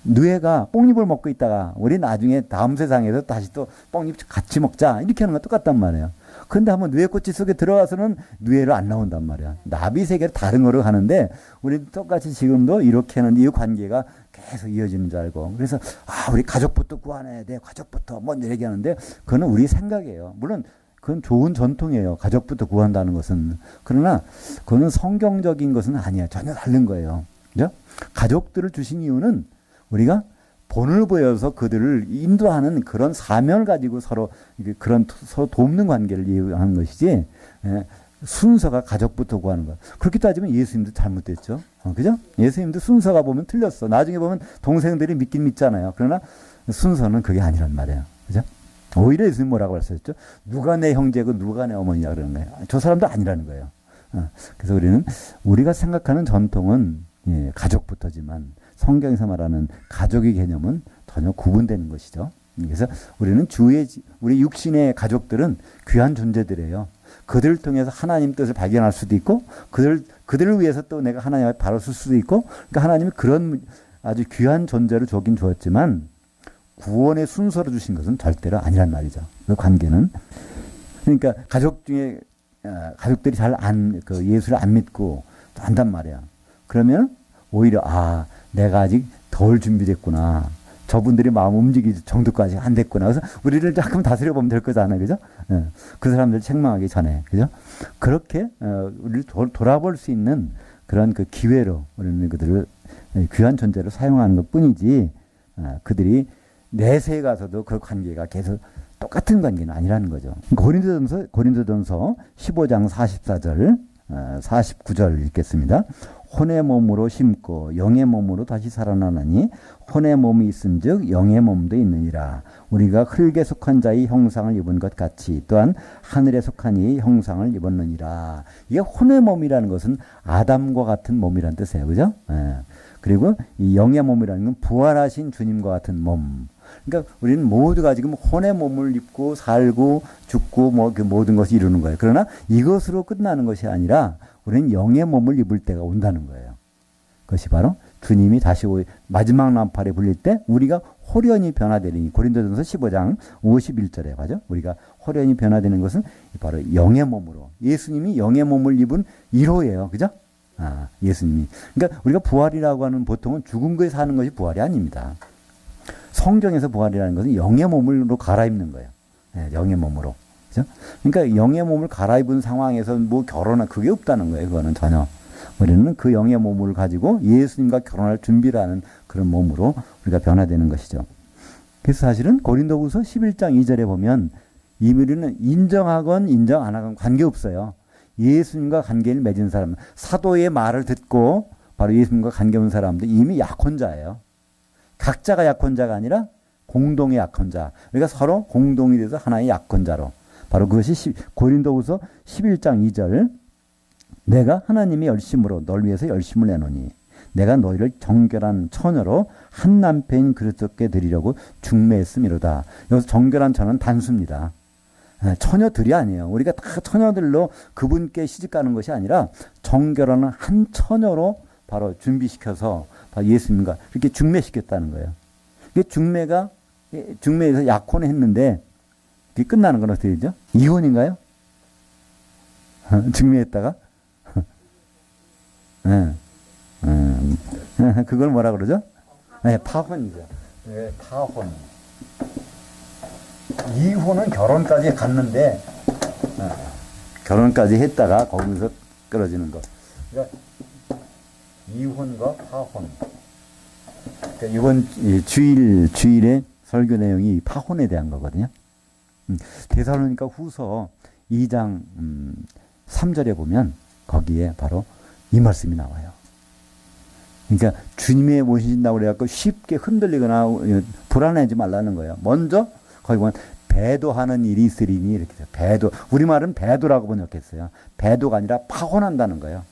A: 누에가 뽕잎을 먹고 있다가 우리 나중에 다음 세상에서 다시 또 뽕잎 같이 먹자 이렇게 하는 건 똑같단 말이에요. 근데 한번 누에꽃이 속에 들어가서는 누에로 안 나온단 말이야. 나비 세계를 다른 거로 하는데 우리 똑같이 지금도 이렇게 하는 이 관계가 계속 이어지는 줄 알고, 그래서 우리 가족부터 구원해야 돼, 가족부터 먼저 얘기하는데 그거는 우리 생각이에요. 물론 그건 좋은 전통이에요. 가족부터 구한다는 것은. 그러나 그거는 성경적인 것은 아니야. 전혀 다른 거예요. 그죠? 가족들을 주신 이유는 우리가 본을 보여서 그들을 인도하는 그런 사명을 가지고 서로 돕는 관계를 이해하는 것이지, 순서가 가족부터 구하는 거. 그렇게 따지면 예수님도 잘못됐죠. 그죠? 예수님도 순서가 보면 틀렸어. 나중에 보면 동생들이 믿긴 믿잖아요. 그러나 순서는 그게 아니란 말이에요. 그죠? 오히려 예수님 뭐라고 하셨죠? 누가 내 형제고 누가 내 어머니냐 그러는 거예요. 저 사람도 아니라는 거예요. 그래서 우리가 생각하는 전통은 가족부터지만 성경에서 말하는 가족의 개념은 전혀 구분되는 것이죠. 그래서 우리는 우리 육신의 가족들은 귀한 존재들이에요. 그들을 통해서 하나님 뜻을 발견할 수도 있고, 그들을 위해서 또 내가 하나님을 바로 쓸 수도 있고, 그러니까 하나님이 그런 아주 귀한 존재를 주긴 주었지만, 구원의 순서로 주신 것은 절대로 아니란 말이죠. 그 관계는. 그러니까 가족 중에, 가족들이 예수를 안 믿고 또 한단 말이야. 그러면 오히려, 내가 아직 덜 준비됐구나. 저분들이 마음 움직일 정도까지 안 됐구나. 그래서 우리를 조금 다스려 보면 될 거잖아요. 그죠? 그 사람들 책망하기 전에. 그죠? 그렇게, 우리를 돌아볼 수 있는 그런 그 기회로 우리는 그들을 귀한 존재로 사용하는 것 뿐이지, 그들이 내세에 가서도 그 관계가 계속 똑같은 관계는 아니라는 거죠. 고린도전서 15장 44절, 49절 읽겠습니다. 혼의 몸으로 심고 영의 몸으로 다시 살아나나니 혼의 몸이 있은즉 영의 몸도 있느니라. 우리가 흙에 속한 자의 형상을 입은 것 같이 또한 하늘에 속한 이의 형상을 입었느니라. 이게 혼의 몸이라는 것은 아담과 같은 몸이란 뜻이에요. 그죠? 그리고 이 영의 몸이라는 건 부활하신 주님과 같은 몸. 그러니까 우리는 모두가 지금 혼의 몸을 입고 살고 죽고 그 모든 것을 이루는 거예요. 그러나 이것으로 끝나는 것이 아니라 우리는 영의 몸을 입을 때가 온다는 거예요. 그것이 바로 주님이 다시 마지막 나팔에 불릴 때 우리가 호련히 변화되리니, 고린도전서 15장 51절에 봐죠. 우리가 호련히 변화되는 것은 바로 영의 몸으로, 예수님이 영의 몸을 입은 1호예요. 그죠? 예수님이. 그러니까 우리가 부활이라고 하는 보통은 죽은 거에 사는 것이 부활이 아닙니다. 성경에서 부활이라는 것은 영의 몸으로 갈아입는 거예요. 영의 몸으로. 그죠? 그러니까 영의 몸을 갈아입은 상황에서 결혼은 그게 없다는 거예요. 그거는 전혀. 우리는 그 영의 몸을 가지고 예수님과 결혼할 준비를 하는 그런 몸으로 우리가 변화되는 것이죠. 그래서 사실은 고린도후서 11장 2절에 보면 우리는 인정하건 인정 안 하건 관계없어요. 예수님과 관계를 맺은 사람, 사도의 말을 듣고 바로 예수님과 관계없는 사람들 이미 약혼자예요. 각자가 약혼자가 아니라 공동의 약혼자. 그러니까 서로 공동이 돼서 하나의 약혼자로. 바로 그것이 고린도후서 11장 2절. 내가 하나님의 열심으로 널 위해서 열심을 내노니 내가 너희를 정결한 처녀로 한 남편인 그리스도께 드리려고 중매했음이로다. 여기서 정결한 처녀는 단수입니다. 처녀들이 아니에요. 우리가 다 처녀들로 그분께 시집가는 것이 아니라 정결한 한 처녀로 바로 준비시켜서 바로 예수님과 이렇게 중매시켰다는 거예요. 중매에서 약혼을 했는데 그게 끝나는 건 어떻게 되죠? 이혼인가요? 중매했다가? 그걸 뭐라 그러죠? 파혼이죠. 파혼. 이혼은 결혼까지 갔는데, 결혼까지 했다가 거기서 끊어지는 거. 그러니까 이혼과 파혼. 그러니까 이번 주일에 설교 내용이 파혼에 대한 거거든요. 데살로니가 후서 2장 3절에 보면 거기에 바로 이 말씀이 나와요. 그러니까 주님의 모신다고 그래갖고 쉽게 흔들리거나 불안해하지 말라는 거예요. 먼저 거기 보면 배도하는 일이 있으리니 이렇게 돼요. 배도. 우리말은 배도라고 번역했어요. 배도가 아니라 파혼한다는 거예요.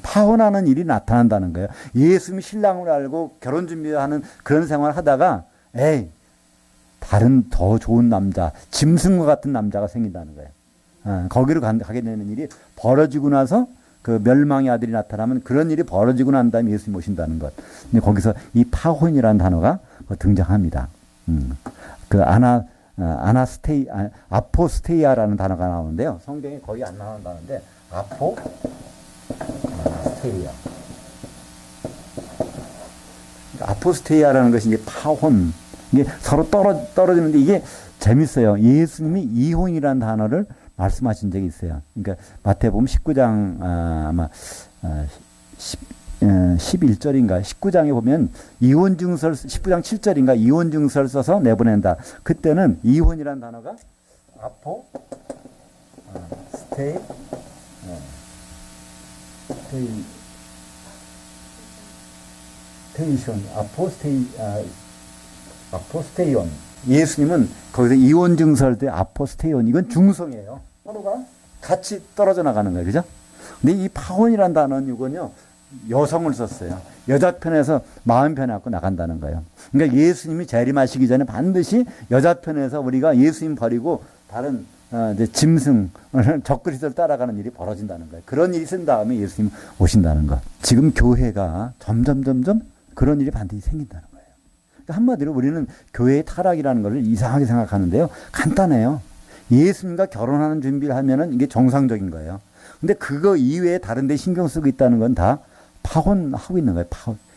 A: 파혼하는 일이 나타난다는 거예요. 예수님이 신랑을 알고 결혼 준비하는 그런 생활을 하다가 에이 다른 더 좋은 남자, 짐승과 같은 남자가 생긴다는 거예요. 거기로 가게 되는 일이 벌어지고 나서 그 멸망의 아들이 나타나면 그런 일이 벌어지고 난 다음에 예수님 오신다는 것. 근데 거기서 이 파혼이라는 단어가 등장합니다. 그 아포스테이아라는 단어가 나오는데요. 성경에 거의 안 나온다는데 아포스테이아. 아포스테이아라는 것이 이제 파혼. 이게 서로 떨어지는데 이게 재밌어요. 예수님이 이혼이라는 단어를 말씀하신 적이 있어요. 그러니까 마태복음 19장 아마 11절인가 19장에 보면 이혼증서를 19장 7절인가 이혼증서를 써서 내보낸다. 그때는 이혼이라는 단어가 아포스테이온. 예수님은 거기서 이혼증서할 때 아포스테이온 이건 중성이에요. 서로가 같이 떨어져 나가는 거예요. 그죠? 근데 이 파혼이라는 단어는 이건요. 여성을 썼어요. 여자 편에서 마음 편에 갖고 나간다는 거예요. 그러니까 예수님이 재림하시기 전에 반드시 여자 편에서 우리가 예수님 버리고 다른 이제 짐승, 적그리스도를 따라가는 일이 벌어진다는 거예요. 그런 일이 있은 다음에 예수님 오신다는 것. 지금 교회가 점점 그런 일이 반드시 생긴다는 거예요. 그러니까 한마디로 우리는 교회의 타락이라는 것을 이상하게 생각하는데요. 간단해요. 예수님과 결혼하는 준비를 하면은 이게 정상적인 거예요. 근데 그거 이외에 다른 데 신경 쓰고 있다는 건 다 파혼하고 있는 거예요.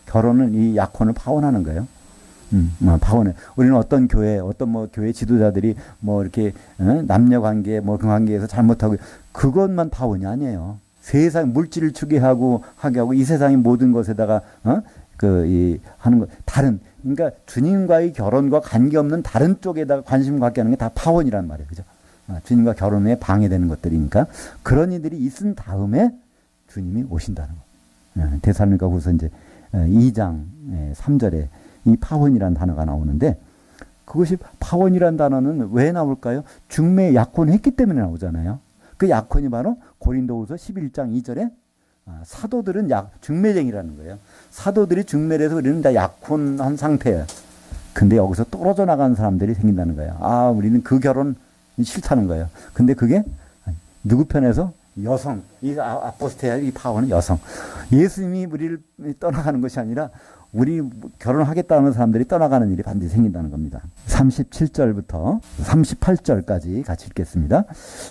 A: 결혼은 이 약혼을 파혼하는 거예요. 파혼해. 우리는 어떤 교회, 교회 지도자들이 이렇게 남녀 관계, 그 관계에서 잘못하고 그것만 파혼이 아니에요. 세상 물질을 하게 하고 이 세상의 모든 것에다가 하는 것 다른 그러니까 주님과의 결혼과 관계없는 다른 쪽에다가 관심 갖게 하는 게 다 파혼이란 말이에요. 그죠? 주님과 결혼에 방해되는 것들이니까 그런 이들이 있은 다음에 주님이 오신다는 거. 데살로니가 후서 이제 2장 3절에 이 파혼이라는 단어가 나오는데 그것이 파혼이라는 단어는 왜 나올까요? 중매에 약혼했기 때문에 나오잖아요. 그 약혼이 바로 고린도후서 11장 2절에 사도들은 중매쟁이라는 거예요. 사도들이 중매를 해서 우리는 다 약혼한 상태예요. 근데 여기서 떨어져 나가는 사람들이 생긴다는 거예요. 우리는 그 결혼 싫다는 거예요. 근데 그게 누구 편에서? 여성. 이 아포스테아, 이 파워는 여성. 예수님이 우리를 떠나가는 것이 아니라 우리 결혼하겠다는 사람들이 떠나가는 일이 반드시 생긴다는 겁니다. 37절부터 38절까지 같이 읽겠습니다.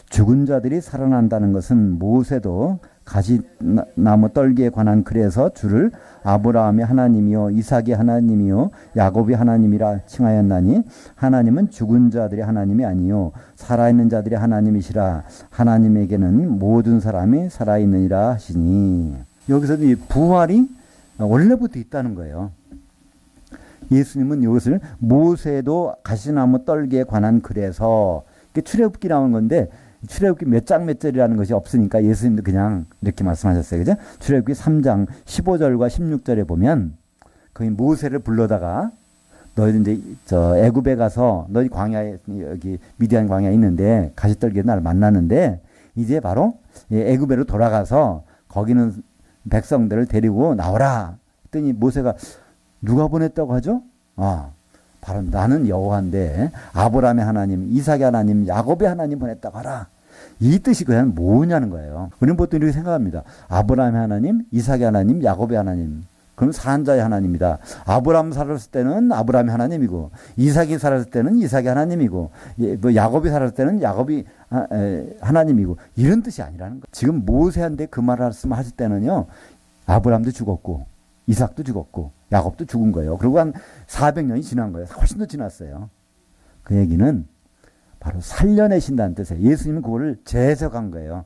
A: 죽은 자들이 살아난다는 것은 모세도 가시나무 떨기에 관한 글에서 주를 아브라함의 하나님이요 이삭의 하나님이요 야곱의 하나님이라 칭하였나니 하나님은 죽은 자들의 하나님이 아니요 살아있는 자들의 하나님이시라. 하나님에게는 모든 사람이 살아있느니라 하시니. 여기서도 이 부활이 원래부터 있다는 거예요. 예수님은 이것을 모세도 가시나무 떨기에 관한 글에서 출애굽기 나온 건데 출애굽기 몇 장 몇 절이라는 것이 없으니까 예수님도 그냥 이렇게 말씀하셨어요. 그죠? 출애굽기 3장 15절과 16절에 보면 거기 모세를 불러다가 너희들 이제 애굽에 가서 너희 광야에 여기 미디안 광야에 있는데 가시떨기에 나를 만나는데 이제 바로 애굽으로 돌아가서 거기는 백성들을 데리고 나오라. 했더니 모세가 누가 보냈다고 하죠? 바로 나는 여호와인데 아브라함의 하나님, 이삭의 하나님, 야곱의 하나님 보냈다고 하라. 이 뜻이 그냥 뭐냐는 거예요. 우리는 보통 이렇게 생각합니다. 아브라함의 하나님, 이삭의 하나님, 야곱의 하나님. 그럼 산자의 하나님이다. 아브라함 살았을 때는 아브라함의 하나님이고 이삭이 살았을 때는 이삭의 하나님이고 야곱이 살았을 때는 야곱이 하나님이고 이런 뜻이 아니라는 거예요. 지금 모세한테 그 말씀하실 때는요. 아브라함도 죽었고 이삭도 죽었고 야곱도 죽은 거예요. 그리고 한 400년이 지난 거예요. 훨씬 더 지났어요. 그 얘기는 바로 살려내신다는 뜻이에요. 예수님은 그거를 재해석한 거예요.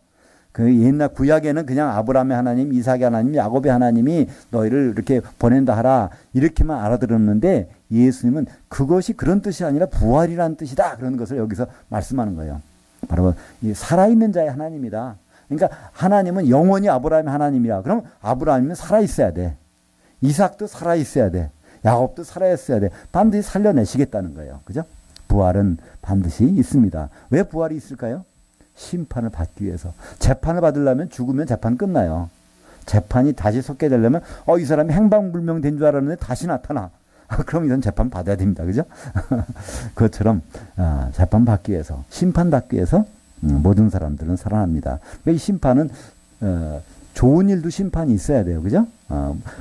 A: 그 옛날 구약에는 그냥 아브라함의 하나님, 이삭의 하나님, 야곱의 하나님이 너희를 이렇게 보낸다 하라 이렇게만 알아들었는데 예수님은 그것이 그런 뜻이 아니라 부활이라는 뜻이다. 그런 것을 여기서 말씀하는 거예요. 바로 이 살아있는 자의 하나님이다. 그러니까 하나님은 영원히 아브라함의 하나님이라. 그럼 아브라함은 살아있어야 돼. 이삭도 살아있어야 돼. 야곱도 살아있어야 돼. 반드시 살려내시겠다는 거예요. 그죠? 부활은 반드시 있습니다. 왜 부활이 있을까요? 심판을 받기 위해서. 재판을 받으려면 죽으면 재판 끝나요. 재판이 다시 섰게 되려면 이 사람이 행방불명된 줄 알았는데 다시 나타나. 그럼 이건 재판 받아야 됩니다. 그죠? 그것처럼 재판 받기 위해서, 심판 받기 위해서 모든 사람들은 살아납니다. 이 심판은 좋은 일도 심판이 있어야 돼요. 그죠?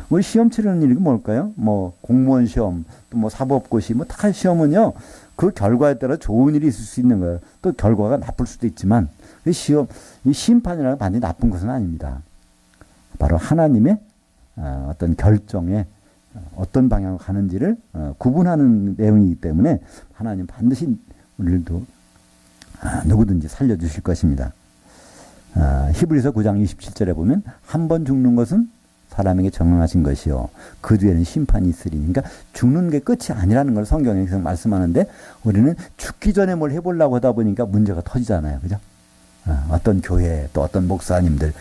A: 우리 시험 치르는 일이 뭘까요? 뭐 공무원 시험, 또 뭐 사법고시, 뭐 다 시험은요. 그 결과에 따라 좋은 일이 있을 수 있는 거예요. 또 결과가 나쁠 수도 있지만 이 심판이라는 건 반드시 나쁜 것은 아닙니다. 바로 하나님의 어떤 결정에 어떤 방향으로 가는지를 구분하는 내용이기 때문에 하나님 반드시 우리도 누구든지 살려주실 것입니다. 히브리서 9장 27절에 보면 한 번 죽는 것은 사람에게 정하신 것이요 그 뒤에는 심판이 있으리. 그러니까 죽는 게 끝이 아니라는 걸 성경에 계속 말씀하는데 우리는 죽기 전에 뭘 해보려고 하다 보니까 문제가 터지잖아요. 그죠? 어떤 교회 또 어떤 목사님들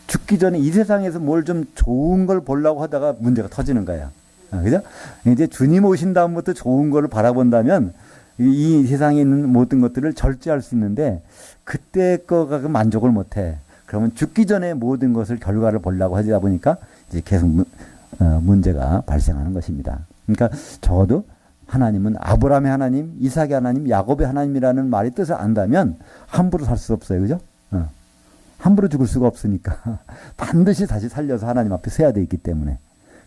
A: 죽기 전에 이 세상에서 뭘 좀 좋은 걸 보려고 하다가 문제가 터지는 거예요. 그죠? 이제 주님 오신 다음부터 좋은 걸 바라본다면 이 세상에 있는 모든 것들을 절제할 수 있는데 그때 거가 만족을 못해. 그러면 죽기 전에 모든 것을 결과를 보려고 하다 보니까 이제 계속 문제가 발생하는 것입니다. 그러니까 적어도 하나님은 아브라함의 하나님, 이삭의 하나님, 야곱의 하나님이라는 말의 뜻을 안다면 함부로 살 수 없어요. 그죠? 함부로 죽을 수가 없으니까 반드시 다시 살려서 하나님 앞에 서야 돼 있기 때문에.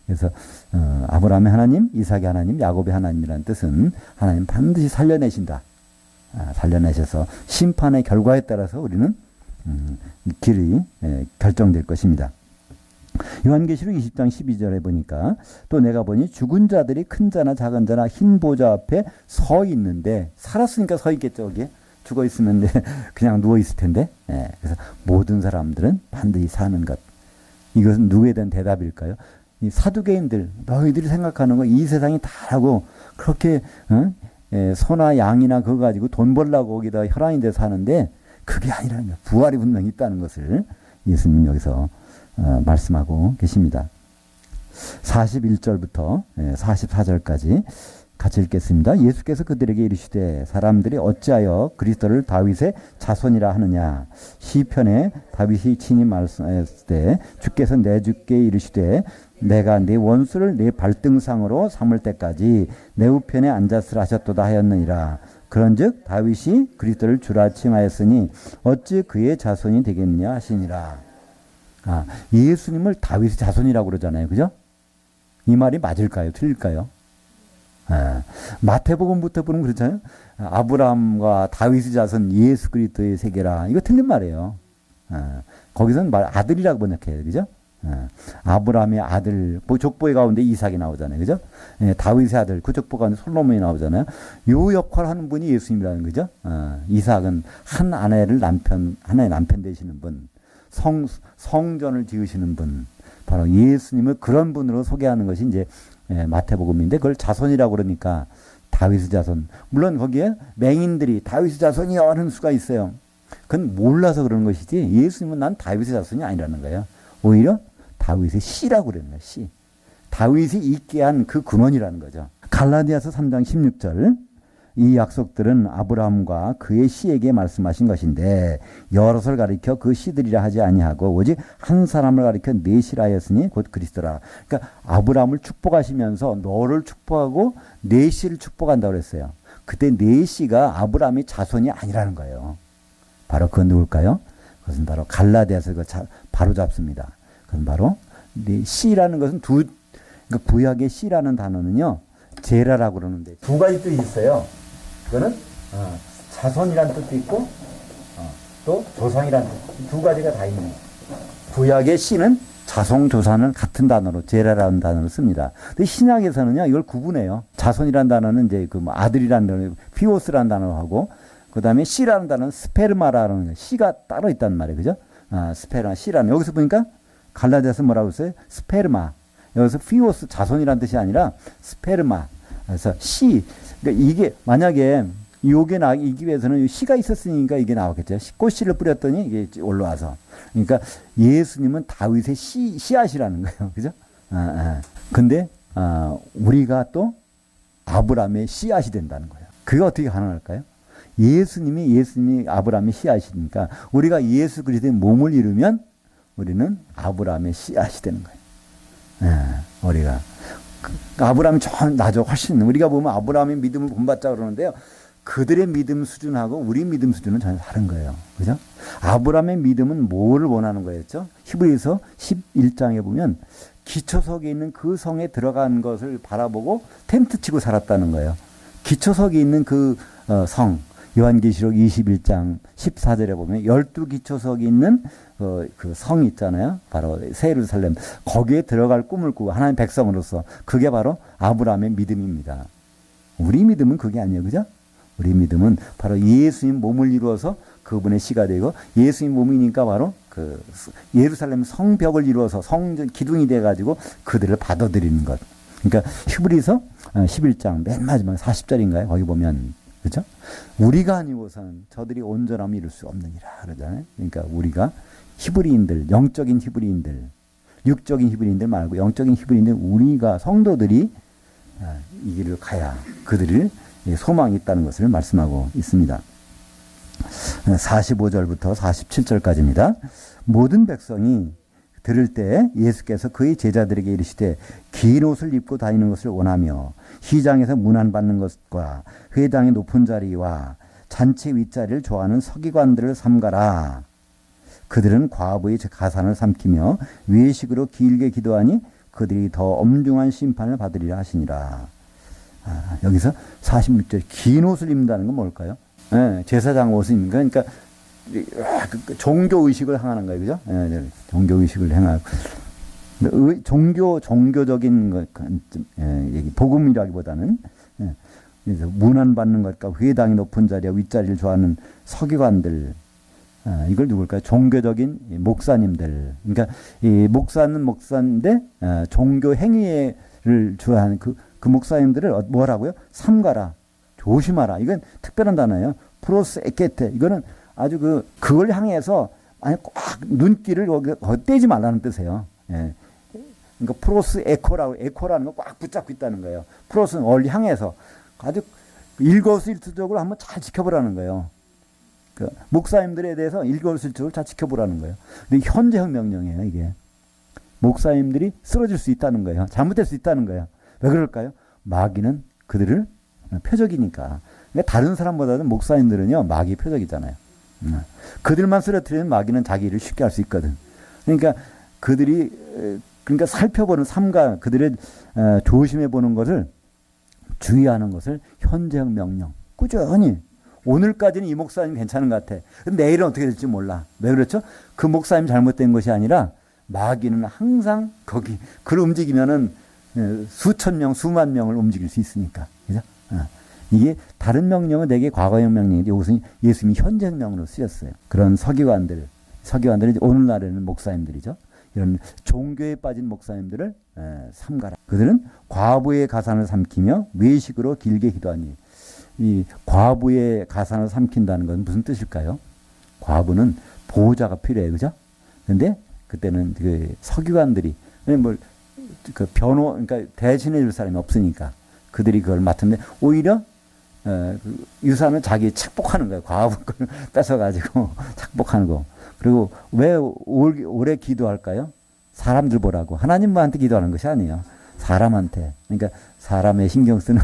A: 그래서 아브라함의 하나님, 이삭의 하나님, 야곱의 하나님이라는 뜻은 하나님 반드시 살려내신다. 살려내셔서 심판의 결과에 따라서 우리는 길이 결정될 것입니다. 요한계시록 20장 12절에 보니까 또 내가 보니 죽은 자들이 큰 자나 작은 자나 흰 보좌 앞에 서 있는데 살았으니까 서 있겠죠. 거기에 죽어 있으면 그냥 누워 있을 텐데. 그래서 모든 사람들은 반드시 사는 것. 이것은 누구에 대한 대답일까요? 이 사두개인들 너희들이 생각하는 거 이 세상이 다라고 그렇게 소나 양이나 그거 가지고 돈 벌라고 거기다 혈안이 돼서 사는데 그게 아니라는 거예요. 부활이 분명히 있다는 것을 예수님 여기서 말씀하고 계십니다. 41절부터 44절까지 같이 읽겠습니다. 예수께서 그들에게 이르시되 사람들이 어찌하여 그리스도를 다윗의 자손이라 하느냐. 시편에 다윗이 친히 말씀했을 때 주께서 내 주께 이르시되 내가 네 원수를 네 발등상으로 삼을 때까지 내 우편에 앉았으라 하셨도다 하였느니라. 그런즉 다윗이 그리스도를 주라 칭하였으니 어찌 그의 자손이 되겠느냐 하시니라. 예수님을 다윗의 자손이라고 그러잖아요. 그죠? 이 말이 맞을까요? 틀릴까요? 마태복음부터 보면 그렇잖아요. 아브라함과 다윗의 자손 예수 그리스도의 세계라. 이거 틀린 말이에요. 거기서는 아들이라고 번역해요. 그죠? 아브라함의 아들, 족보의 가운데 이삭이 나오잖아요. 그죠? 다윗의 아들, 그 족보 가운데 솔로몬이 나오잖아요. 요 역할을 하는 분이 예수님이라는 거죠. 이삭은 한 아내를 하나의 남편 되시는 분, 성전을 지으시는 분, 바로 예수님을 그런 분으로 소개하는 것이 이제 마태복음인데 그걸 자손이라고 그러니까 다윗의 자손. 물론 거기에 맹인들이 다윗의 자손이여 하는 수가 있어요. 그건 몰라서 그러는 것이지 예수님은 난 다윗의 자손이 아니라는 거예요. 오히려 다윗의 씨라고 그러는 거예요. 씨. 다윗이 있게 한 그 근원이라는 거죠. 갈라디아서 3장 16절 이 약속들은 아브라함과 그의 씨에게 말씀하신 것인데 여럿을 가리켜 그 씨들이라 하지 아니하고 오직 한 사람을 가리켜 네 씨라 하였으니 곧 그리스도라. 그러니까 아브라함을 축복하시면서 너를 축복하고 네 씨를 축복한다고 그랬어요. 그때 네 씨가 아브라함의 자손이 아니라는 거예요. 바로 그건 누굴까요? 그것은 바로 갈라디아서 바로 잡습니다. 그건 바로 씨라는 것은 그러니까 구약의 씨라는 단어는요 제라라고 그러는데 두 가지 뜻이 있어요. 그거는 자손이라는 뜻도 있고 또 조상이라는 뜻, 두 가지가 다 있는 거예요. 구약의 씨는 자손 조상을 같은 단어로 제라라는 단어를 씁니다. 근데 신약에서는요 이걸 구분해요. 자손이라는 단어는 이제 그 뭐 아들이라는 단어, 피오스라는 단어로 하고 그다음에 씨라는 단어는 스페르마라는 거예요. 씨가 따로 있단 말이에요. 그죠? 스페르마, 씨라는 여기서 보니까 갈라디아서 뭐라고 했어요? 스페르마. 여기서 피오스 자손이라는 뜻이 아니라 스페르마. 그래서 씨, 그러니까 이게 만약에 요게 나기 위해서는 씨가 있었으니까 이게 나왔겠죠. 꽃씨를 뿌렸더니 이게 올라와서. 그러니까 예수님은 다윗의 씨앗이라는 거예요. 그죠? 근데, 우리가 또 아브라함의 씨앗이 된다는 거예요. 그게 어떻게 가능할까요? 예수님이 아브라함의 씨앗이니까 우리가 예수 그리스도의 몸을 이루면 우리는 아브라함의 씨앗이 되는 거예요. 우리가. 아브라함이 나죠. 훨씬. 우리가 보면 아브라함의 믿음을 본받자 그러는데요. 그들의 믿음 수준하고 우리 믿음 수준은 전혀 다른 거예요. 그죠? 아브라함의 믿음은 뭐를 원하는 거였죠? 히브리서 11장에 보면 기초석에 있는 그 성에 들어간 것을 바라보고 텐트 치고 살았다는 거예요. 기초석에 있는 그 성, 요한계시록 21장 14절에 보면 12기초석이 있는 그 성이 있잖아요. 바로 새 예루살렘. 거기에 들어갈 꿈을 꾸고 하나님 백성으로서 그게 바로 아브라함의 믿음입니다. 우리 믿음은 그게 아니에요. 그죠? 우리 믿음은 바로 예수님 몸을 이루어서 그분의 씨가 되고 예수님 몸이니까 바로 그 예루살렘 성벽을 이루어서 성전 기둥이 돼가지고 그들을 받아들이는 것. 그러니까 히브리서 11장 맨 마지막 40절인가요? 거기 보면 그렇죠? 우리가 아니고서는 저들이 온전함을 이룰 수 없느니라 그러잖아요. 그러니까 우리가 히브리인들, 영적인 히브리인들, 육적인 히브리인들 말고 영적인 히브리인들 우리가 성도들이 이 길을 가야 그들을 소망이 있다는 것을 말씀하고 있습니다. 45절부터 47절까지입니다. 모든 백성이 들을 때 예수께서 그의 제자들에게 이르시되 긴 옷을 입고 다니는 것을 원하며 시장에서 문안받는 것과 회당의 높은 자리와 잔치 윗자리를 좋아하는 서기관들을 삼가라. 그들은 과부의 가산을 삼키며 외식으로 길게 기도하니 그들이 더 엄중한 심판을 받으리라 하시니라. 여기서 46절 긴 옷을 입는다는 건 뭘까요? 제사장 옷을 입는 거. 그러니까 종교의식을 행하는 거예요. 그죠? 종교의식을 행하고. 종교적인 것, 복음이라기보다는, 그래서 문안받는 것과 회당이 높은 자리와 윗자리를 좋아하는 서기관들, 이걸 누굴까요? 종교적인 목사님들. 그러니까, 이 목사는 목사인데, 종교 행위를 좋아하는 그 목사님들을 뭐라고요? 삼가라. 조심하라. 이건 특별한 단어예요. 프로스 에케테. 이거는 아주 그걸 향해서 아니 꽉 눈길을 거기 떼지 말라는 뜻이에요. 예. 그러니까 프로스 에코라는 거 꽉 붙잡고 있다는 거예요. 프로스는 원리 향해서 아주 일거수일투족으로 한번 잘 지켜보라는 거예요. 그 목사님들에 대해서 일거수일투족을 잘 지켜보라는 거예요. 근데 현재형 명령이에요, 이게. 목사님들이 쓰러질 수 있다는 거예요. 잘못될 수 있다는 거예요. 왜 그럴까요? 마귀는 그들을 표적이니까. 그러니까 다른 사람보다는 목사님들은요, 마귀 표적이잖아요. 그들만 쓰러뜨리면 마귀는 자기 일을 쉽게 할 수 있거든. 그러니까 그러니까 살펴보는 삶과 그들의 조심해 보는 것을 주의하는 것을 현재형 명령. 꾸준히. 오늘까지는 이 목사님 괜찮은 것 같아. 근데 내일은 어떻게 될지 몰라. 왜 그렇죠? 그 목사님 잘못된 것이 아니라 마귀는 항상 그를 움직이면은 수천 명, 수만 명을 움직일 수 있으니까. 그죠? 이게 다른 명령은 되게 과거형 명령인데 이것은 예수님이 현재형 명령으로 쓰였어요. 그런 서기관들은 오늘날에는 목사님들이죠. 이런 종교에 빠진 목사님들을 삼가라. 그들은 과부의 가산을 삼키며 외식으로 길게 기도하니 이 과부의 가산을 삼킨다는 건 무슨 뜻일까요? 과부는 보호자가 필요해요. 그죠? 근데 그때는 그 서기관들이 그러니까 대신해 줄 사람이 없으니까 그들이 그걸 맡는데 오히려 그 유산을 자기 착복하는 거예요. 과부 걸 뺏어가지고 착복하는 거. 그리고 왜 오래 기도할까요? 사람들 보라고. 하나님한테 기도하는 것이 아니에요. 사람한테. 그러니까 사람의 신경 쓰는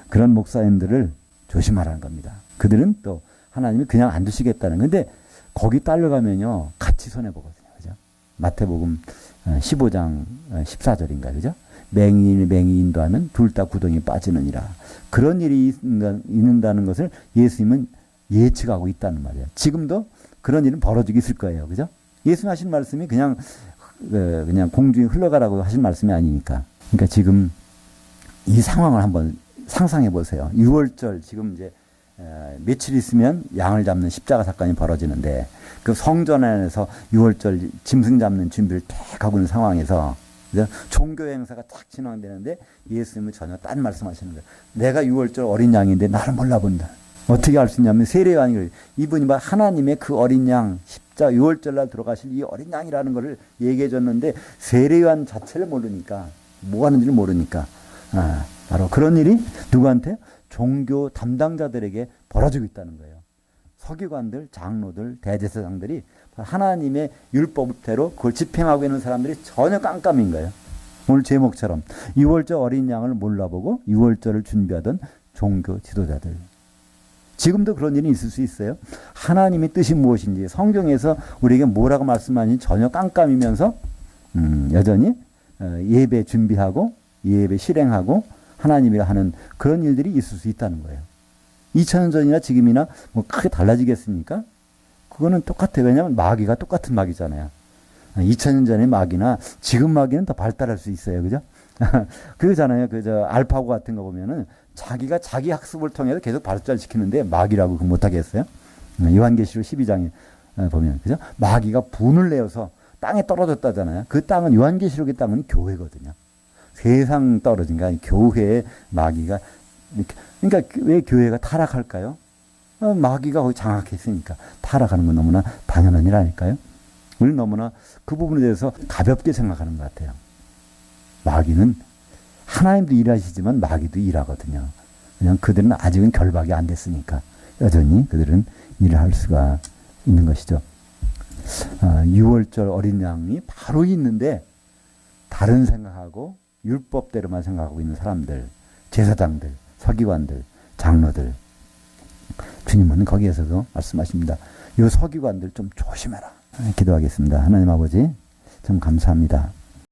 A: 그런 목사님들을 조심하라는 겁니다. 그들은 또 하나님이 그냥 안 두시겠다는. 근데 거기 딸려가면요. 같이 손해보거든요. 그죠? 마태복음 15장 14절인가. 그죠? 맹인이 인도하면 둘 다 구덩이에 빠지느니라. 그런 일이 있는다는 것을 예수님은 예측하고 있다는 말이에요. 지금도 그런 일은 벌어지고 있을 거예요. 그죠? 예수님 하신 말씀이 그냥 공중에 흘러가라고 하신 말씀이 아니니까. 그러니까 지금 이 상황을 한번 상상해 보세요. 6월절 지금 이제 며칠 있으면 양을 잡는 십자가 사건이 벌어지는데 그 성전 안에서 6월절 짐승 잡는 준비를 딱 하고 있는 상황에서 그래서 종교 행사가 딱 진행되는데 예수님은 전혀 딴 말씀하시는 거예요. 내가 유월절 어린 양인데 나를 몰라본다. 어떻게 알 수 있냐면 세례요한이 그래요. 이분이 하나님의 그 어린 양, 십자 유월절날 들어가실 이 어린 양이라는 것을 얘기해 줬는데 세례요한 자체를 모르니까 뭐 하는지를 모르니까 바로 그런 일이 누구한테? 종교 담당자들에게 벌어지고 있다는 거예요. 서기관들, 장로들, 대제사장들이 하나님의 율법대로 그걸 집행하고 있는 사람들이 전혀 깜깜인 거예요. 오늘 제목처럼 유월절 어린 양을 몰라보고 유월절을 준비하던 종교 지도자들. 지금도 그런 일이 있을 수 있어요. 하나님의 뜻이 무엇인지 성경에서 우리에게 뭐라고 말씀하는지 전혀 깜깜이면서 여전히 예배 준비하고 예배 실행하고 하나님이 하는 그런 일들이 있을 수 있다는 거예요. 2000년 전이나 지금이나 뭐 크게 달라지겠습니까? 그거는 똑같아요. 왜냐하면 마귀가 똑같은 마귀잖아요. 2000년 전의 마귀나 지금 마귀는 더 발달할 수 있어요. 그죠? 그거잖아요. 알파고 같은 거 보면은 자기가 자기 학습을 통해서 계속 발달시키는데 마귀라고 그 못하겠어요? 요한계시록 12장에 보면, 그죠? 마귀가 분을 내어서 땅에 떨어졌다잖아요. 그 땅은, 요한계시록의 땅은 교회거든요. 세상 떨어진 게 아니라 교회에 마귀가, 그러니까 왜 교회가 타락할까요? 마귀가 거기 장악했으니까. 타락하는 건 너무나 당연한 일 아닐까요? 우리는 너무나 그 부분에 대해서 가볍게 생각하는 것 같아요. 마귀는 하나님도 일하시지만 마귀도 일하거든요. 그냥 그들은 아직은 결박이 안 됐으니까 여전히 그들은 일을 할 수가 있는 것이죠. 6월절 어린 양이 바로 있는데 다른 생각하고 율법대로만 생각하고 있는 사람들, 제사장들, 서기관들, 장로들. 주님은 거기에서도 말씀하십니다. 이 서기관들 좀 조심해라. 기도하겠습니다. 하나님 아버지 참 감사합니다.